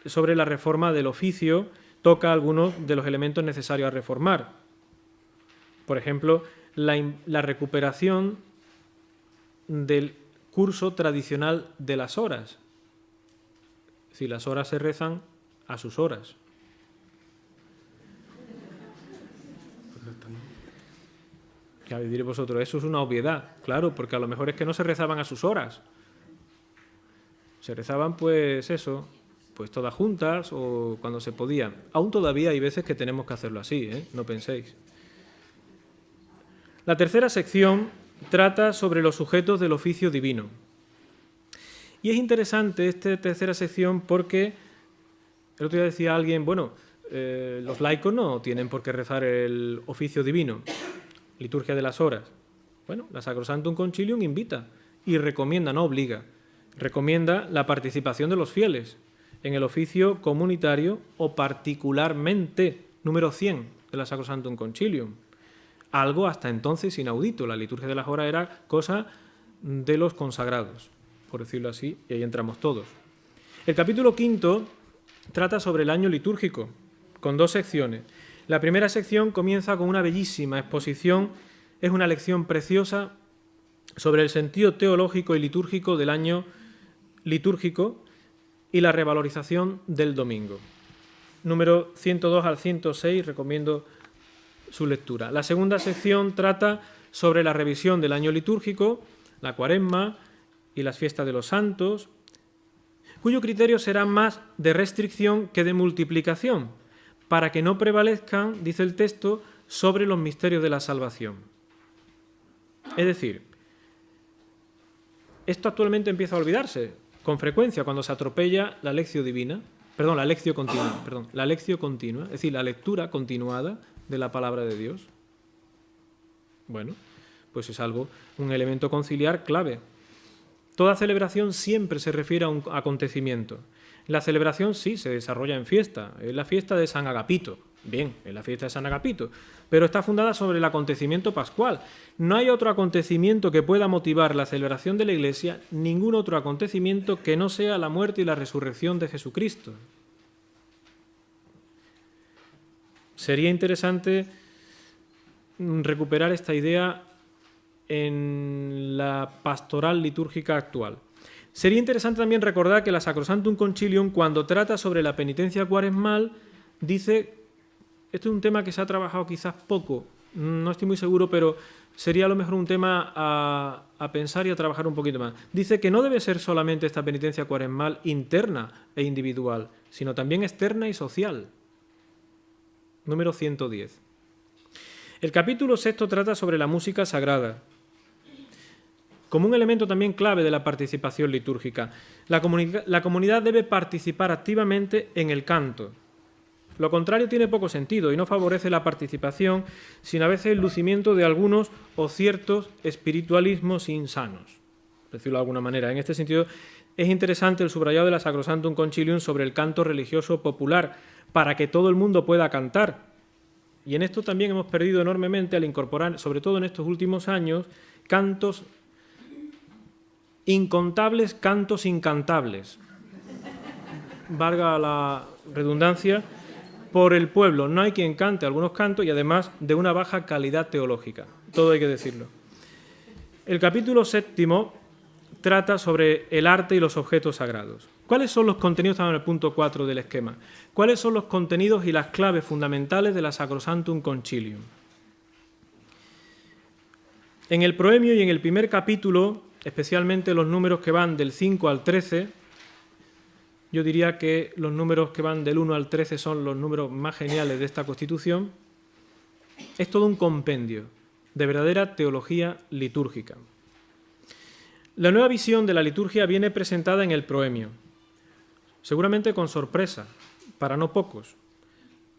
Speaker 2: sobre la reforma del oficio, toca algunos de los elementos necesarios a reformar. Por ejemplo, la recuperación del curso tradicional de las horas. Es decir, las horas se rezan a sus horas. Ya diréis vosotros, eso es una obviedad, claro, porque a lo mejor es que no se rezaban a sus horas. Se rezaban, pues eso, pues todas juntas o cuando se podía. Aún todavía hay veces que tenemos que hacerlo así, no penséis. La tercera sección trata sobre los sujetos del oficio divino. Y es interesante esta tercera sección porque el otro día decía alguien, bueno, los laicos no tienen por qué rezar el oficio divino, liturgia de las horas. Bueno, la Sacrosanctum Concilium invita y recomienda, no obliga, recomienda la participación de los fieles en el oficio comunitario o particularmente, número 100 de la Sacrosanctum Concilium. Algo hasta entonces inaudito. La liturgia de las horas era cosa de los consagrados, por decirlo así, y ahí entramos todos. El capítulo 5 trata sobre el año litúrgico, con 2 secciones. La primera sección comienza con una bellísima exposición, es una lección preciosa sobre el sentido teológico y litúrgico del año litúrgico y la revalorización del domingo. Número 102 al 106, recomiendo su lectura. La segunda sección trata sobre la revisión del año litúrgico, la Cuaresma y las fiestas de los santos, cuyo criterio será más de restricción que de multiplicación, para que no prevalezcan, dice el texto, sobre los misterios de la salvación. Es decir, esto actualmente empieza a olvidarse con frecuencia cuando se atropella la lección divina, la lección continua, es decir, la lectura continuada de la palabra de Dios. Bueno, pues es un elemento conciliar clave. Toda celebración siempre se refiere a un acontecimiento. La celebración sí se desarrolla en fiesta, es la fiesta de San Agapito. Bien, es la fiesta de San Agapito, pero está fundada sobre el acontecimiento pascual. No hay otro acontecimiento que pueda motivar la celebración de la Iglesia, ningún otro acontecimiento que no sea la muerte y la resurrección de Jesucristo. Sería interesante recuperar esta idea en la pastoral litúrgica actual. Sería interesante también recordar que la Sacrosanctum Concilium, cuando trata sobre la penitencia cuaresmal, dice, esto es un tema que se ha trabajado quizás poco, no estoy muy seguro, pero sería a lo mejor un tema a pensar y a trabajar un poquito más. Dice que no debe ser solamente esta penitencia cuaresmal interna e individual, sino también externa y social. Número 110. El capítulo 6 trata sobre la música sagrada, como un elemento también clave de la participación litúrgica. La comunidad debe participar activamente en el canto. Lo contrario tiene poco sentido y no favorece la participación, sino a veces el lucimiento de algunos o ciertos espiritualismos insanos, por decirlo de alguna manera. En este sentido, es interesante el subrayado de la Sacrosanctum Concilium sobre el canto religioso popular, para que todo el mundo pueda cantar. Y en esto también hemos perdido enormemente al incorporar, sobre todo en estos últimos años, cantos incontables, cantos incantables. Valga la redundancia, por el pueblo. No hay quien cante algunos cantos y además de una baja calidad teológica. Todo hay que decirlo. El capítulo 7 trata sobre el arte y los objetos sagrados. ¿Cuáles son los contenidos? Estamos en el punto 4 del esquema. ¿Cuáles son los contenidos y las claves fundamentales de la Sacrosanctum Concilium? En el proemio y en el primer capítulo, especialmente los números que van del 5 al 13, yo diría que los números que van del 1 al 13 son los números más geniales de esta Constitución, es todo un compendio de verdadera teología litúrgica. La nueva visión de la liturgia viene presentada en el proemio, seguramente con sorpresa, para no pocos,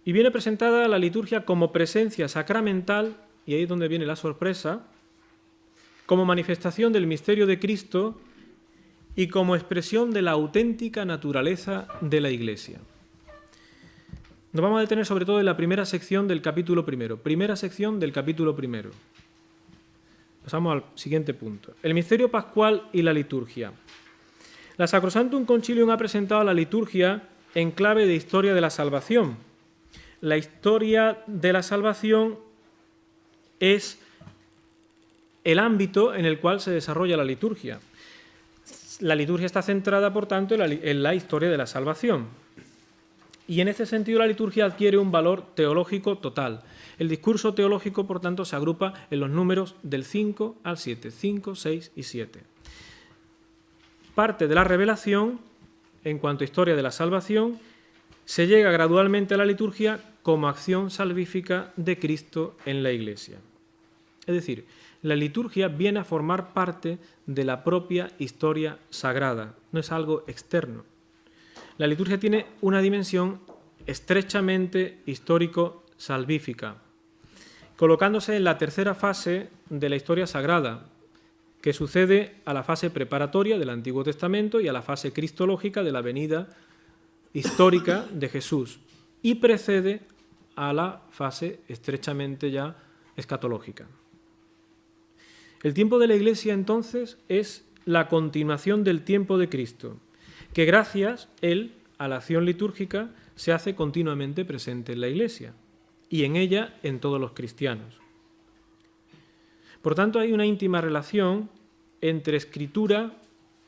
Speaker 2: y viene presentada la liturgia como presencia sacramental, y ahí es donde viene la sorpresa, como manifestación del misterio de Cristo y como expresión de la auténtica naturaleza de la Iglesia. Nos vamos a detener sobre todo en la primera sección del capítulo primero. Primera sección del capítulo primero. Pasamos al siguiente punto. El misterio pascual y la liturgia. La Sacrosanctum Concilium ha presentado la liturgia en clave de historia de la salvación. La historia de la salvación es el ámbito en el cual se desarrolla la liturgia. La liturgia está centrada, por tanto, en la historia de la salvación. Y en este sentido la liturgia adquiere un valor teológico total. El discurso teológico, por tanto, se agrupa en los números del 5 al 7, 5, 6 y 7. Parte de la revelación, en cuanto a historia de la salvación, se llega gradualmente a la liturgia como acción salvífica de Cristo en la Iglesia. Es decir, la liturgia viene a formar parte de la propia historia sagrada, no es algo externo. La liturgia tiene una dimensión estrechamente histórico-salvífica, colocándose en la tercera fase de la historia sagrada, que sucede a la fase preparatoria del Antiguo Testamento y a la fase cristológica de la venida histórica de Jesús, y precede a la fase estrechamente ya escatológica. El tiempo de la Iglesia, entonces, es la continuación del tiempo de Cristo, que gracias a la acción litúrgica se hace continuamente presente en la Iglesia y en ella en todos los cristianos. Por tanto, hay una íntima relación entre escritura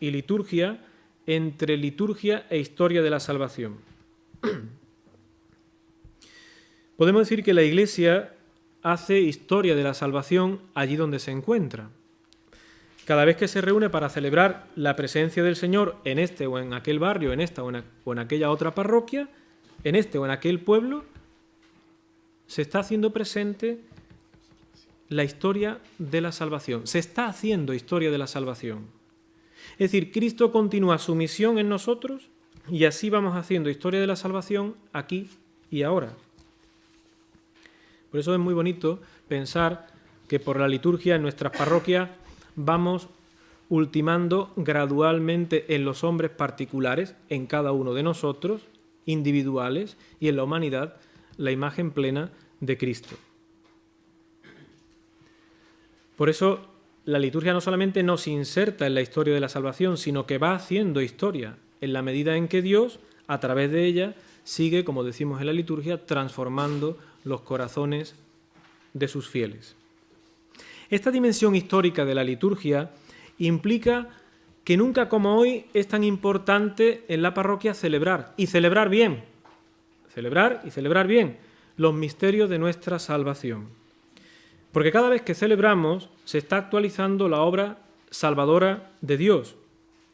Speaker 2: y liturgia, entre liturgia e historia de la salvación. Podemos decir que la Iglesia hace historia de la salvación allí donde se encuentra. Cada vez que se reúne para celebrar la presencia del Señor en este o en aquel barrio, en esta o en aquella otra parroquia, en este o en aquel pueblo, se está haciendo presente la historia de la salvación. Se está haciendo historia de la salvación. Es decir, Cristo continúa su misión en nosotros y así vamos haciendo historia de la salvación aquí y ahora. Por eso es muy bonito pensar que por la liturgia en nuestras parroquias vamos ultimando gradualmente en los hombres particulares, en cada uno de nosotros, individuales, y en la humanidad, la imagen plena de Cristo. Por eso la liturgia no solamente nos inserta en la historia de la salvación, sino que va haciendo historia en la medida en que Dios, a través de ella, sigue, como decimos en la liturgia, transformando los corazones de sus fieles. Esta dimensión histórica de la liturgia implica que nunca como hoy es tan importante en la parroquia celebrar, y celebrar bien, celebrar bien los misterios de nuestra salvación. Porque cada vez que celebramos se está actualizando la obra salvadora de Dios.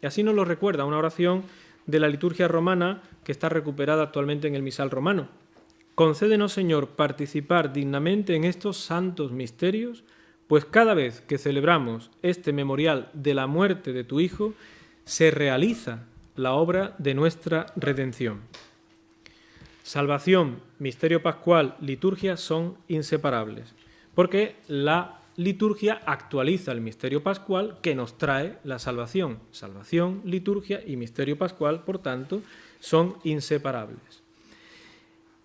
Speaker 2: Y así nos lo recuerda una oración de la liturgia romana que está recuperada actualmente en el misal romano. Concédenos, Señor, participar dignamente en estos santos misterios, pues cada vez que celebramos este memorial de la muerte de tu Hijo, se realiza la obra de nuestra redención. Salvación, misterio pascual, liturgia son inseparables, porque la liturgia actualiza el misterio pascual que nos trae la salvación. Salvación, liturgia y misterio pascual, por tanto, son inseparables.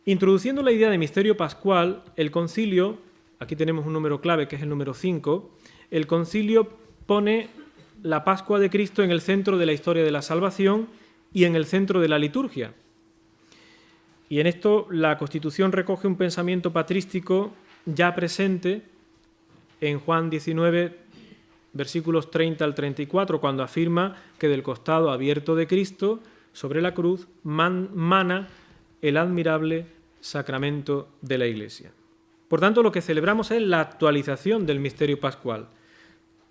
Speaker 2: Introduciendo la idea de misterio pascual, el concilio, aquí tenemos un número clave que es el número 5, el concilio pone la Pascua de Cristo en el centro de la historia de la salvación y en el centro de la liturgia. Y en esto la Constitución recoge un pensamiento patrístico ya presente en Juan 19, versículos 30 al 34, cuando afirma que del costado abierto de Cristo, sobre la cruz, mana el admirable sacramento de la Iglesia. Por tanto, lo que celebramos es la actualización del misterio pascual,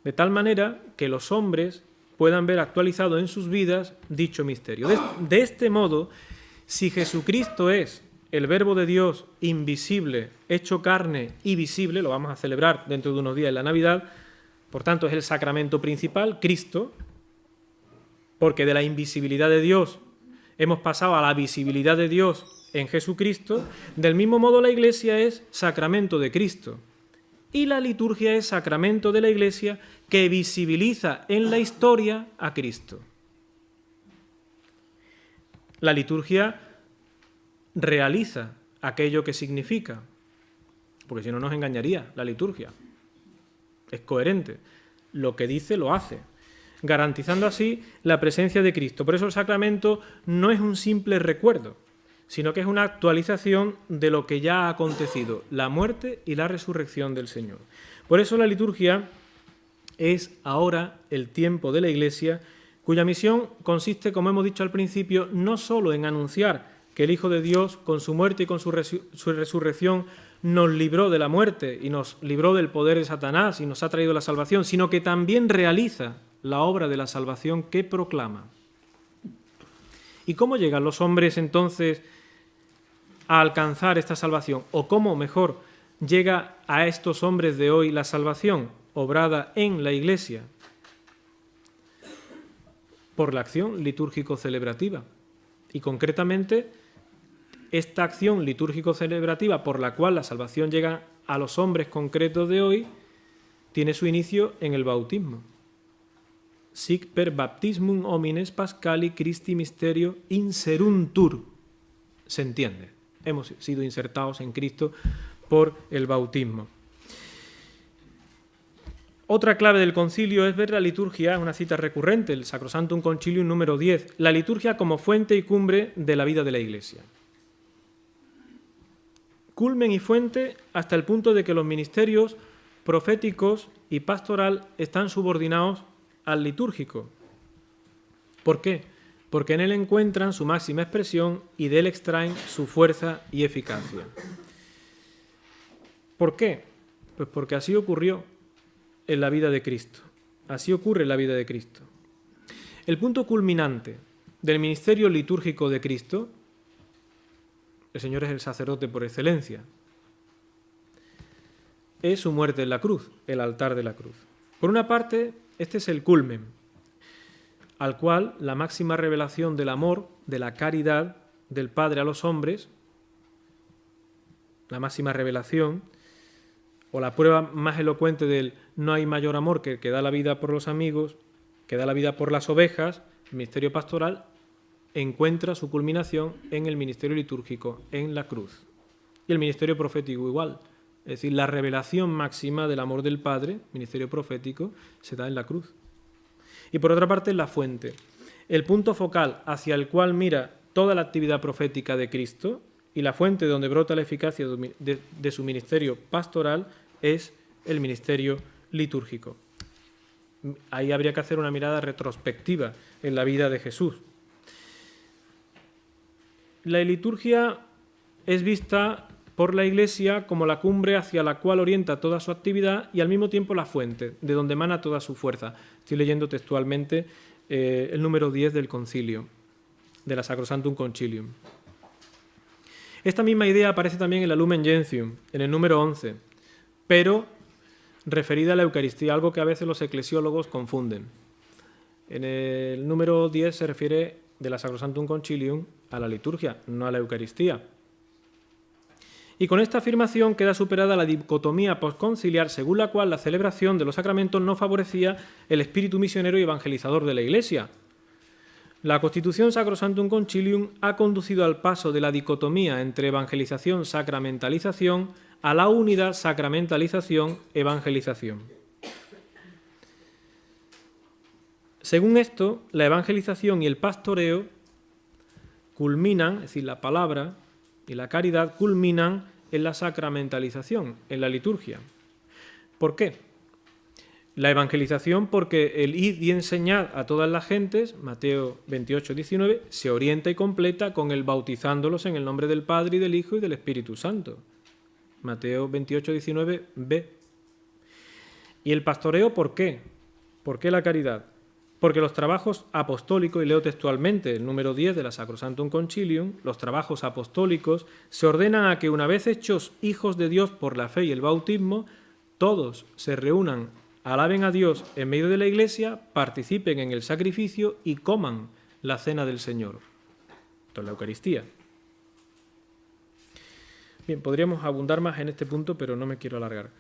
Speaker 2: de tal manera que los hombres puedan ver actualizado en sus vidas dicho misterio. De este modo, si Jesucristo es el Verbo de Dios invisible, hecho carne y visible, lo vamos a celebrar dentro de unos días en la Navidad, por tanto es el sacramento principal, Cristo, porque de la invisibilidad de Dios hemos pasado a la visibilidad de Dios en Jesucristo. Del mismo modo la Iglesia es sacramento de Cristo y la liturgia es sacramento de la Iglesia que visibiliza en la historia a Cristo. La liturgia realiza aquello que significa, porque si no nos engañaría la liturgia. Es coherente, lo que dice lo hace, garantizando así la presencia de Cristo. Por eso el sacramento no es un simple recuerdo, sino que es una actualización de lo que ya ha acontecido, la muerte y la resurrección del Señor. Por eso la liturgia es ahora el tiempo de la Iglesia, cuya misión consiste, como hemos dicho al principio, no solo en anunciar que el Hijo de Dios, con su muerte y con su resurrección, nos libró de la muerte y nos libró del poder de Satanás y nos ha traído la salvación, sino que también realiza la obra de la salvación que proclama. ¿Y cómo llegan los hombres entonces a alcanzar esta salvación? ¿O cómo, mejor, llega a estos hombres de hoy la salvación obrada en la Iglesia? Por la acción litúrgico-celebrativa. Y concretamente, esta acción litúrgico-celebrativa por la cual la salvación llega a los hombres concretos de hoy tiene su inicio en el bautismo. Sic per baptismum homines Pascali Christi Mysterio inseruntur. Se entiende. Hemos sido insertados en Cristo por el bautismo. Otra clave del concilio es ver la liturgia, una cita recurrente, el Sacrosanctum Concilium número 10, la liturgia como fuente y cumbre de la vida de la Iglesia. Culmen y fuente hasta el punto de que los ministerios proféticos y pastoral están subordinados al litúrgico. ¿Por qué? Porque en él encuentran su máxima expresión y de él extraen su fuerza y eficacia. ¿Por qué? Pues porque así ocurrió en la vida de Cristo. Así ocurre en la vida de Cristo. El punto culminante del ministerio litúrgico de Cristo, el Señor es el sacerdote por excelencia, es su muerte en la cruz, el altar de la cruz. Por una parte, este es el culmen, al cual la máxima revelación del amor, de la caridad del Padre a los hombres, la máxima revelación, o la prueba más elocuente del no hay mayor amor que el que da la vida por los amigos, que da la vida por las ovejas, el ministerio pastoral encuentra su culminación en el ministerio litúrgico, en la cruz. Y el ministerio profético igual. Es decir, la revelación máxima del amor del Padre, ministerio profético, se da en la cruz. Y por otra parte, la fuente. El punto focal hacia el cual mira toda la actividad profética de Cristo y la fuente donde brota la eficacia de su ministerio pastoral es el ministerio litúrgico. Ahí habría que hacer una mirada retrospectiva en la vida de Jesús. La liturgia es vista por la Iglesia como la cumbre hacia la cual orienta toda su actividad y al mismo tiempo la fuente, de donde emana toda su fuerza. Estoy leyendo textualmente el número 10 del concilio, de la Sacrosanctum Concilium. Esta misma idea aparece también en la Lumen Gentium, en el número 11, pero referida a la Eucaristía, algo que a veces los eclesiólogos confunden. En el número 10 se refiere de la Sacrosanctum Concilium a la liturgia, no a la Eucaristía. Y con esta afirmación queda superada la dicotomía postconciliar según la cual la celebración de los sacramentos no favorecía el espíritu misionero y evangelizador de la Iglesia. La Constitución Sacrosanctum Concilium ha conducido al paso de la dicotomía entre evangelización-sacramentalización a la unidad sacramentalización-evangelización. Según esto, la evangelización y el pastoreo culminan, es decir, la palabra y la caridad culminan en la sacramentalización, en la liturgia. ¿Por qué? La evangelización, porque el id y enseñad a todas las gentes, Mateo 28, 19, se orienta y completa con el bautizándolos en el nombre del Padre y del Hijo y del Espíritu Santo. Mateo 28, 19, b. ¿Y el pastoreo por qué? ¿Por qué la caridad? Porque los trabajos apostólicos, y leo textualmente el número 10 de la Sacrosanctum Concilium, los trabajos apostólicos se ordenan a que una vez hechos hijos de Dios por la fe y el bautismo, todos se reúnan, alaben a Dios en medio de la Iglesia, participen en el sacrificio y coman la cena del Señor. Esto es la Eucaristía. Bien, podríamos abundar más en este punto, pero no me quiero alargar.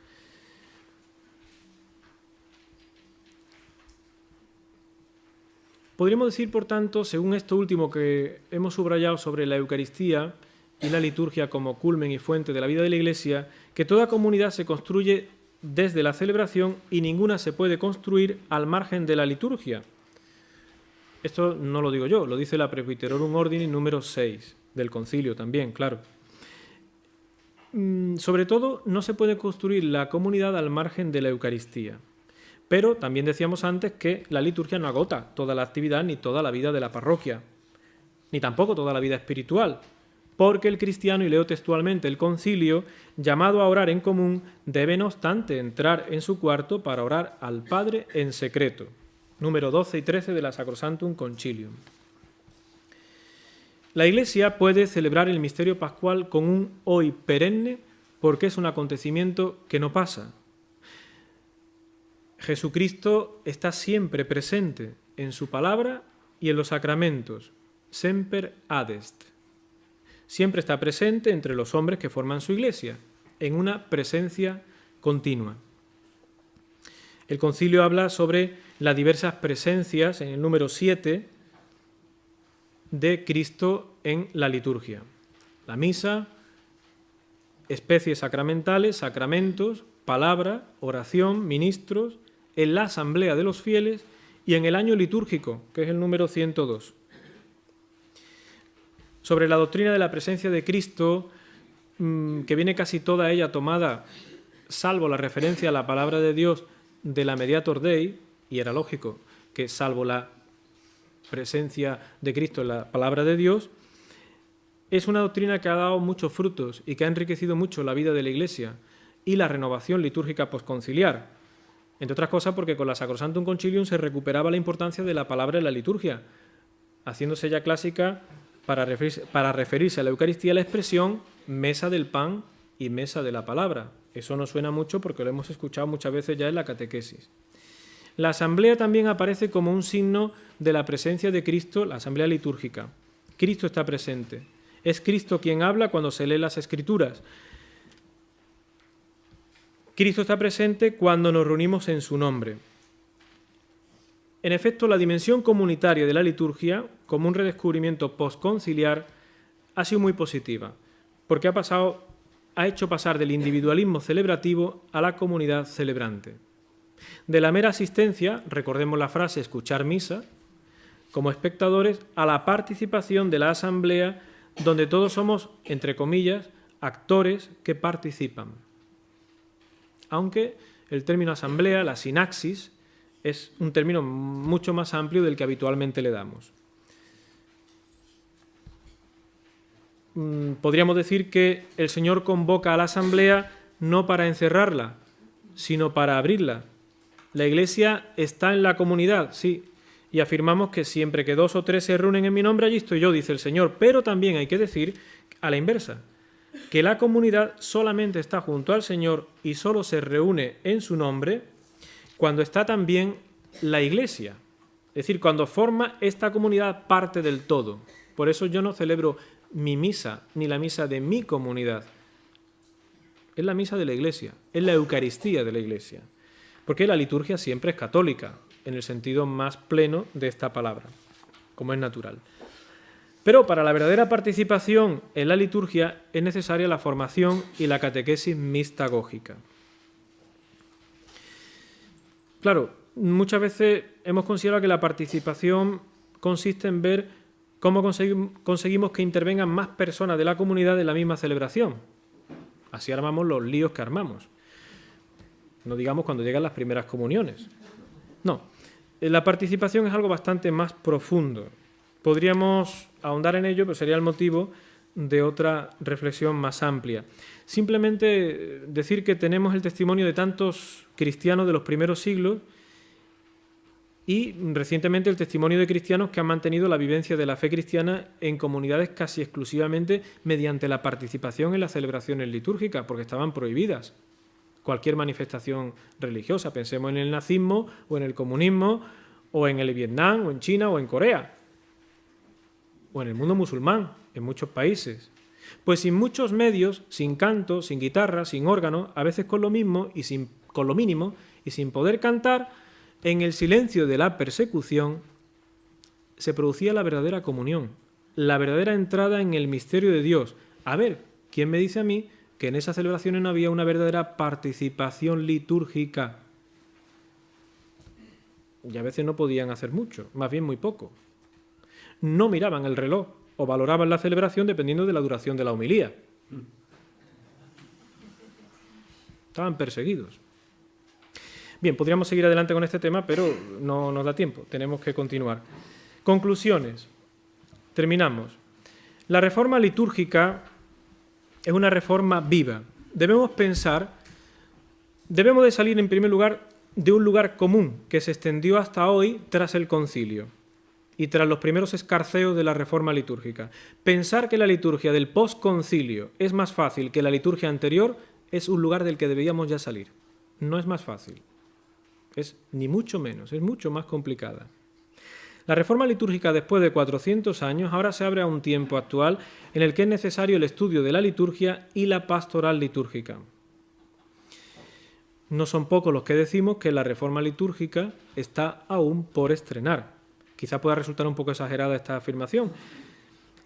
Speaker 2: Podríamos decir, por tanto, según esto último que hemos subrayado sobre la Eucaristía y la liturgia como culmen y fuente de la vida de la Iglesia, que toda comunidad se construye desde la celebración y ninguna se puede construir al margen de la liturgia. Esto no lo digo yo, lo dice la Presbyterorum Ordini número 6 del Concilio también, claro. Sobre todo, no se puede construir la comunidad al margen de la Eucaristía. Pero también decíamos antes que la liturgia no agota toda la actividad ni toda la vida de la parroquia, ni tampoco toda la vida espiritual, porque el cristiano, y leo textualmente el concilio, llamado a orar en común, debe no obstante entrar en su cuarto para orar al Padre en secreto. Número 12 y 13 de la Sacrosanctum Concilium. La Iglesia puede celebrar el misterio pascual con un hoy perenne porque es un acontecimiento que no pasa. Jesucristo está siempre presente en su palabra y en los sacramentos, semper adest. Siempre está presente entre los hombres que forman su Iglesia, en una presencia continua. El concilio habla sobre las diversas presencias, en el número 7, de Cristo en la liturgia. La misa, especies sacramentales, sacramentos, palabra, oración, ministros, en la asamblea de los fieles y en el año litúrgico, que es el número 102. Sobre la doctrina de la presencia de Cristo, que viene casi toda ella tomada, salvo la referencia a la palabra de Dios de la Mediator Dei, y era lógico que salvo la presencia de Cristo en la palabra de Dios, es una doctrina que ha dado muchos frutos y que ha enriquecido mucho la vida de la Iglesia y la renovación litúrgica posconciliar. Entre otras cosas porque con la Sacrosanctum Concilium se recuperaba la importancia de la palabra en la liturgia, haciéndose ya clásica para referirse a la Eucaristía la expresión mesa del pan y mesa de la palabra. Eso nos suena mucho porque lo hemos escuchado muchas veces ya en la catequesis. La asamblea también aparece como un signo de la presencia de Cristo, la asamblea litúrgica. Cristo está presente. Es Cristo quien habla cuando se lee las Escrituras. Cristo está presente cuando nos reunimos en su nombre. En efecto, la dimensión comunitaria de la liturgia, como un redescubrimiento postconciliar, ha sido muy positiva, porque ha hecho pasar del individualismo celebrativo a la comunidad celebrante. De la mera asistencia, recordemos la frase escuchar misa, como espectadores, a la participación de la asamblea, donde todos somos, entre comillas, actores que participan. Aunque el término asamblea, la sinaxis, es un término mucho más amplio del que habitualmente le damos. Podríamos decir que el Señor convoca a la asamblea no para encerrarla, sino para abrirla. La Iglesia está en la comunidad, sí, y afirmamos que siempre que 2 o 3 se reúnen en mi nombre, allí estoy yo, dice el Señor. Pero también hay que decir, a la inversa, que la comunidad solamente está junto al Señor y solo se reúne en su nombre cuando está también la Iglesia. Es decir, cuando forma esta comunidad parte del todo. Por eso yo no celebro mi misa, ni la misa de mi comunidad. Es la misa de la Iglesia, es la Eucaristía de la Iglesia. Porque la liturgia siempre es católica, en el sentido más pleno de esta palabra, como es natural. Pero para la verdadera participación en la liturgia es necesaria la formación y la catequesis mistagógica. Claro, muchas veces hemos considerado que la participación consiste en ver cómo conseguimos que intervengan más personas de la comunidad en la misma celebración. Así armamos los líos que armamos. No digamos cuando llegan las primeras comuniones. No, la participación es algo bastante más profundo. Podríamos ahondar en ello, pero sería el motivo de otra reflexión más amplia. Simplemente decir que tenemos el testimonio de tantos cristianos de los primeros siglos y recientemente el testimonio de cristianos que han mantenido la vivencia de la fe cristiana en comunidades casi exclusivamente mediante la participación en las celebraciones litúrgicas, porque estaban prohibidas cualquier manifestación religiosa. Pensemos en el nazismo o en el comunismo o en el Vietnam o en China o en Corea o en el mundo musulmán, en muchos países. Pues sin muchos medios, sin canto, sin guitarra, sin órgano, a veces con lo mínimo y sin poder cantar, en el silencio de la persecución se producía la verdadera comunión, la verdadera entrada en el misterio de Dios. A ver, ¿quién me dice a mí que en esas celebraciones no había una verdadera participación litúrgica? Y a veces no podían hacer mucho, más bien muy poco. No miraban el reloj o valoraban la celebración dependiendo de la duración de la homilía. Estaban perseguidos. Bien, podríamos seguir adelante con este tema, pero no nos da tiempo, tenemos que continuar. Conclusiones. Terminamos. La reforma litúrgica es una reforma viva. Debemos de salir en primer lugar de un lugar común que se extendió hasta hoy tras el concilio y tras los primeros escarceos de la reforma litúrgica. Pensar que la liturgia del posconcilio es más fácil que la liturgia anterior es un lugar del que deberíamos ya salir. No es más fácil. Es ni mucho menos, es mucho más complicada. La reforma litúrgica después de 400 años ahora se abre a un tiempo actual en el que es necesario el estudio de la liturgia y la pastoral litúrgica. No son pocos los que decimos que la reforma litúrgica está aún por estrenar. Quizá pueda resultar un poco exagerada esta afirmación.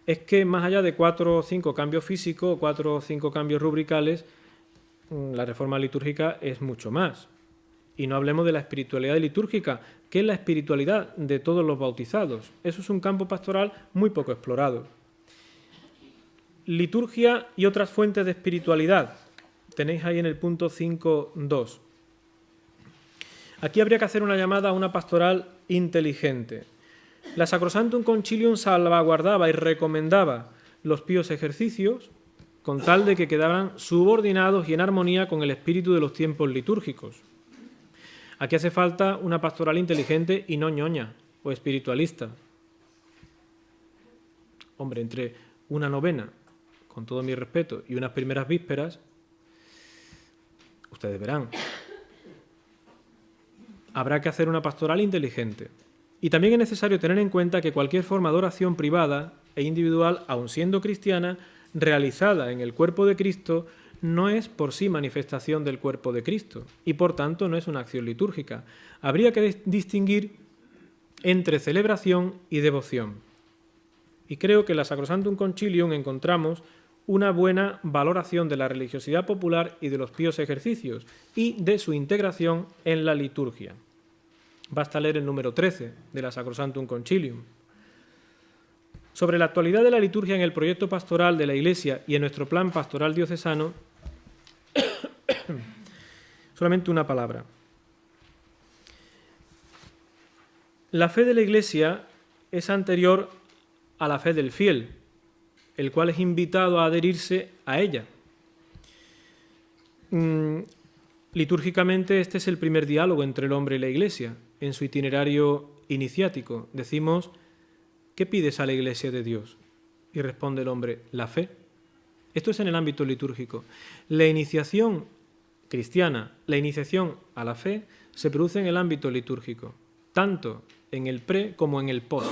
Speaker 2: Es que más allá de 4 o 5 cambios físicos o 4 o 5 cambios rubricales, la reforma litúrgica es mucho más. Y no hablemos de la espiritualidad litúrgica, que es la espiritualidad de todos los bautizados. Eso es un campo pastoral muy poco explorado. Liturgia y otras fuentes de espiritualidad. Tenéis ahí en el punto 5.2. Aquí habría que hacer una llamada a una pastoral inteligente. La Sacrosanctum Concilium salvaguardaba y recomendaba los píos ejercicios con tal de que quedaran subordinados y en armonía con el espíritu de los tiempos litúrgicos. Aquí hace falta una pastoral inteligente y no ñoña o espiritualista. Hombre, entre una novena, con todo mi respeto, y unas primeras vísperas, ustedes verán. Habrá que hacer una pastoral inteligente. Y también es necesario tener en cuenta que cualquier forma de oración privada e individual, aun siendo cristiana, realizada en el cuerpo de Cristo, no es por sí manifestación del cuerpo de Cristo y por tanto no es una acción litúrgica. Habría que distinguir entre celebración y devoción. Y creo que en la Sacrosanctum Concilium encontramos una buena valoración de la religiosidad popular y de los píos ejercicios y de su integración en la liturgia. Basta leer el número 13 de la Sacrosanctum Concilium. Sobre la actualidad de la liturgia en el proyecto pastoral de la Iglesia y en nuestro plan pastoral diocesano, solamente una palabra. La fe de la Iglesia es anterior a la fe del fiel, el cual es invitado a adherirse a ella. Litúrgicamente este es el primer diálogo entre el hombre y la Iglesia. En su itinerario iniciático decimos: ¿qué pides a la Iglesia de Dios? Y responde el hombre: la fe. Esto es en el ámbito litúrgico. La iniciación cristiana, la iniciación a la fe, se produce en el ámbito litúrgico, tanto en el pre como en el post.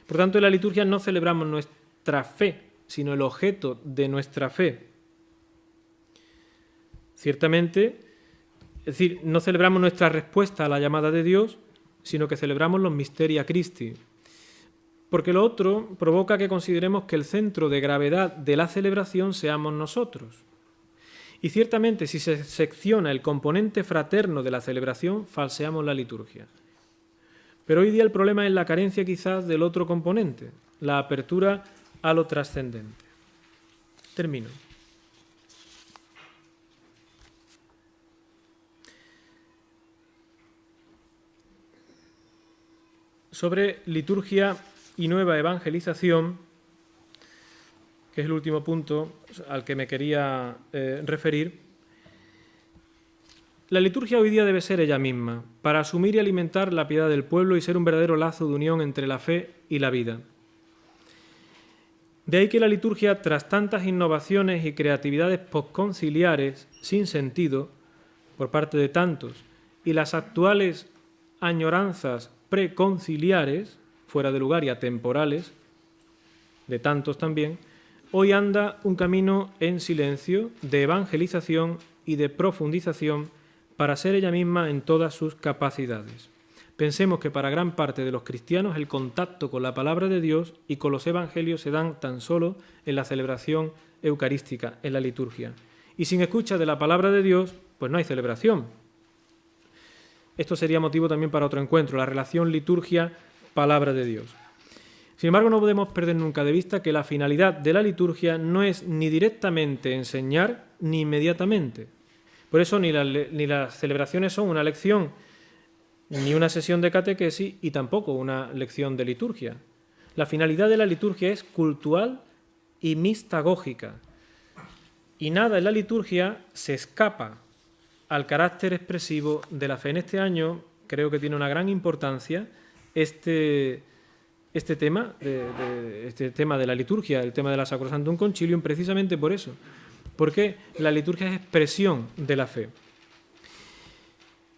Speaker 2: Por tanto, en la liturgia no celebramos nuestra fe, sino el objeto de nuestra fe. Ciertamente, es decir, no celebramos nuestra respuesta a la llamada de Dios, sino que celebramos los Mysteria Christi. Porque lo otro provoca que consideremos que el centro de gravedad de la celebración seamos nosotros. Y ciertamente, si se secciona el componente fraterno de la celebración, falseamos la liturgia. Pero hoy día el problema es la carencia quizás del otro componente, la apertura a lo trascendente. Termino. sobre liturgia y nueva evangelización, que es el último punto al que me quería referir. La liturgia hoy día debe ser ella misma, para asumir y alimentar la piedad del pueblo y ser un verdadero lazo de unión entre la fe y la vida. De ahí que la liturgia, tras tantas innovaciones y creatividades posconciliares sin sentido por parte de tantos y las actuales añoranzas preconciliares, fuera de lugar y atemporales, de tantos también, hoy anda un camino en silencio de evangelización y de profundización para ser ella misma en todas sus capacidades. Pensemos que para gran parte de los cristianos el contacto con la palabra de Dios y con los evangelios se dan tan solo en la celebración eucarística, en la liturgia. Y sin escucha de la palabra de Dios, pues no hay celebración. Esto sería motivo también para otro encuentro, la relación liturgia-palabra de Dios. Sin embargo, no podemos perder nunca de vista que la finalidad de la liturgia no es ni directamente enseñar ni inmediatamente. Por eso ni las celebraciones son una lección, ni una sesión de catequesis y tampoco una lección de liturgia. La finalidad de la liturgia es cultural y mistagógica. Y nada en la liturgia se escapa al carácter expresivo de la fe. En este año creo que tiene una gran importancia este tema de la liturgia, el tema de la Sacrosanctum Concilium, precisamente por eso, porque la liturgia es expresión de la fe.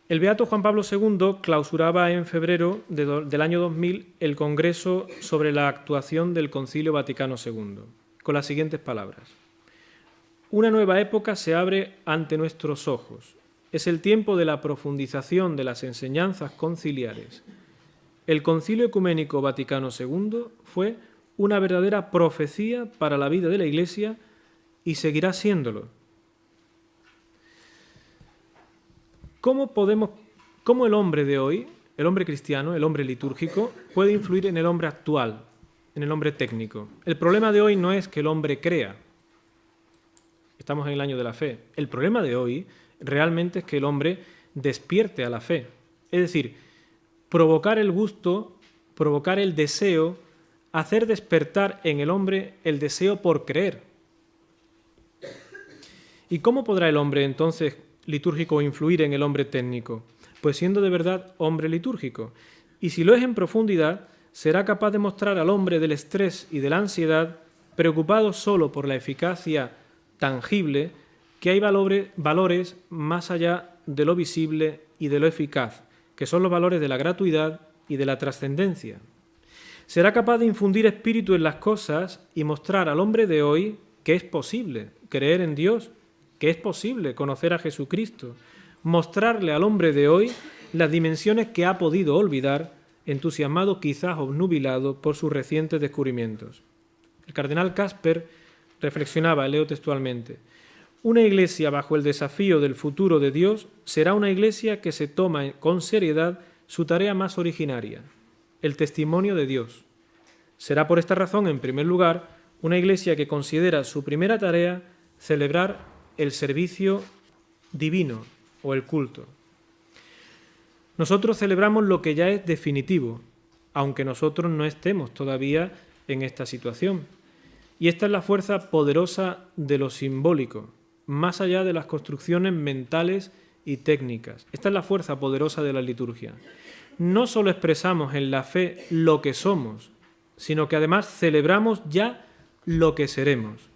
Speaker 2: El beato Juan Pablo II clausuraba en febrero del año 2000 el Congreso sobre la actuación del Concilio Vaticano II, con las siguientes palabras: una nueva época se abre ante nuestros ojos. Es el tiempo de la profundización de las enseñanzas conciliares. El Concilio Ecuménico Vaticano II fue una verdadera profecía para la vida de la Iglesia y seguirá siéndolo. ¿Cómo el hombre de hoy, el hombre cristiano, el hombre litúrgico, puede influir en el hombre actual, en el hombre técnico? El problema de hoy no es que el hombre crea. Estamos en el año de la fe. El problema de hoy realmente es que el hombre despierte a la fe. Es decir, provocar el gusto, provocar el deseo, hacer despertar en el hombre el deseo por creer. ¿Y cómo podrá el hombre entonces litúrgico influir en el hombre técnico? Pues siendo de verdad hombre litúrgico. Y si lo es en profundidad, será capaz de mostrar al hombre del estrés y de la ansiedad, preocupado solo por la eficacia tangible, que hay valores más allá de lo visible y de lo eficaz, que son los valores de la gratuidad y de la trascendencia. Será capaz de infundir espíritu en las cosas y mostrar al hombre de hoy que es posible creer en Dios, que es posible conocer a Jesucristo, mostrarle al hombre de hoy las dimensiones que ha podido olvidar, entusiasmado quizás obnubilado por sus recientes descubrimientos. El cardenal Casper reflexionaba, leo textualmente: una iglesia bajo el desafío del futuro de Dios será una iglesia que se toma con seriedad su tarea más originaria, el testimonio de Dios. Será por esta razón, en primer lugar, una iglesia que considera su primera tarea celebrar el servicio divino o el culto. Nosotros celebramos lo que ya es definitivo, aunque nosotros no estemos todavía en esta situación. Y esta es la fuerza poderosa de lo simbólico, más allá de las construcciones mentales y técnicas. Esta es la fuerza poderosa de la liturgia. No solo expresamos en la fe lo que somos, sino que además celebramos ya lo que seremos.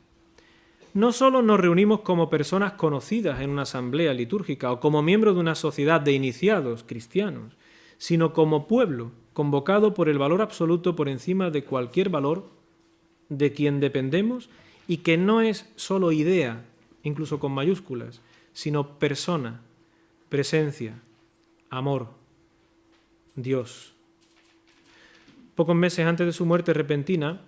Speaker 2: No solo nos reunimos como personas conocidas en una asamblea litúrgica o como miembros de una sociedad de iniciados cristianos, sino como pueblo convocado por el valor absoluto por encima de cualquier valor de quien dependemos y que no es solo idea, incluso con mayúsculas, sino persona, presencia, amor, Dios. Pocos meses antes de su muerte repentina,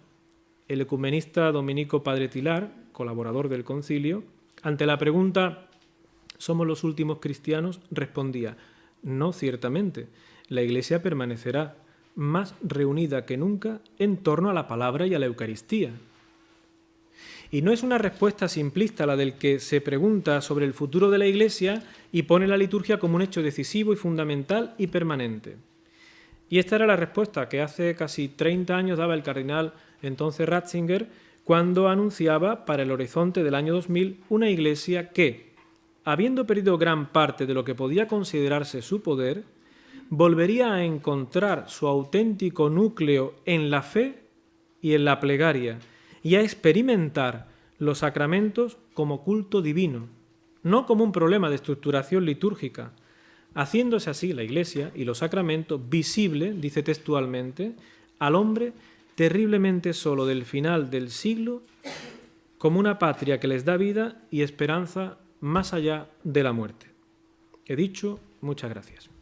Speaker 2: el ecumenista dominico Padre Tilar, colaborador del concilio, ante la pregunta ¿somos los últimos cristianos?, respondía: no, ciertamente, la Iglesia permanecerá más reunida que nunca en torno a la palabra y a la Eucaristía. Y no es una respuesta simplista la del que se pregunta sobre el futuro de la Iglesia y pone la liturgia como un hecho decisivo y fundamental y permanente. Y esta era la respuesta que hace casi 30 años daba el cardenal entonces Ratzinger cuando anunciaba para el horizonte del año 2000 una Iglesia que, habiendo perdido gran parte de lo que podía considerarse su poder, volvería a encontrar su auténtico núcleo en la fe y en la plegaria, y a experimentar los sacramentos como culto divino, no como un problema de estructuración litúrgica, haciéndose así la Iglesia y los sacramentos visible, dice textualmente, al hombre terriblemente solo del final del siglo, como una patria que les da vida y esperanza más allá de la muerte. He dicho, muchas gracias.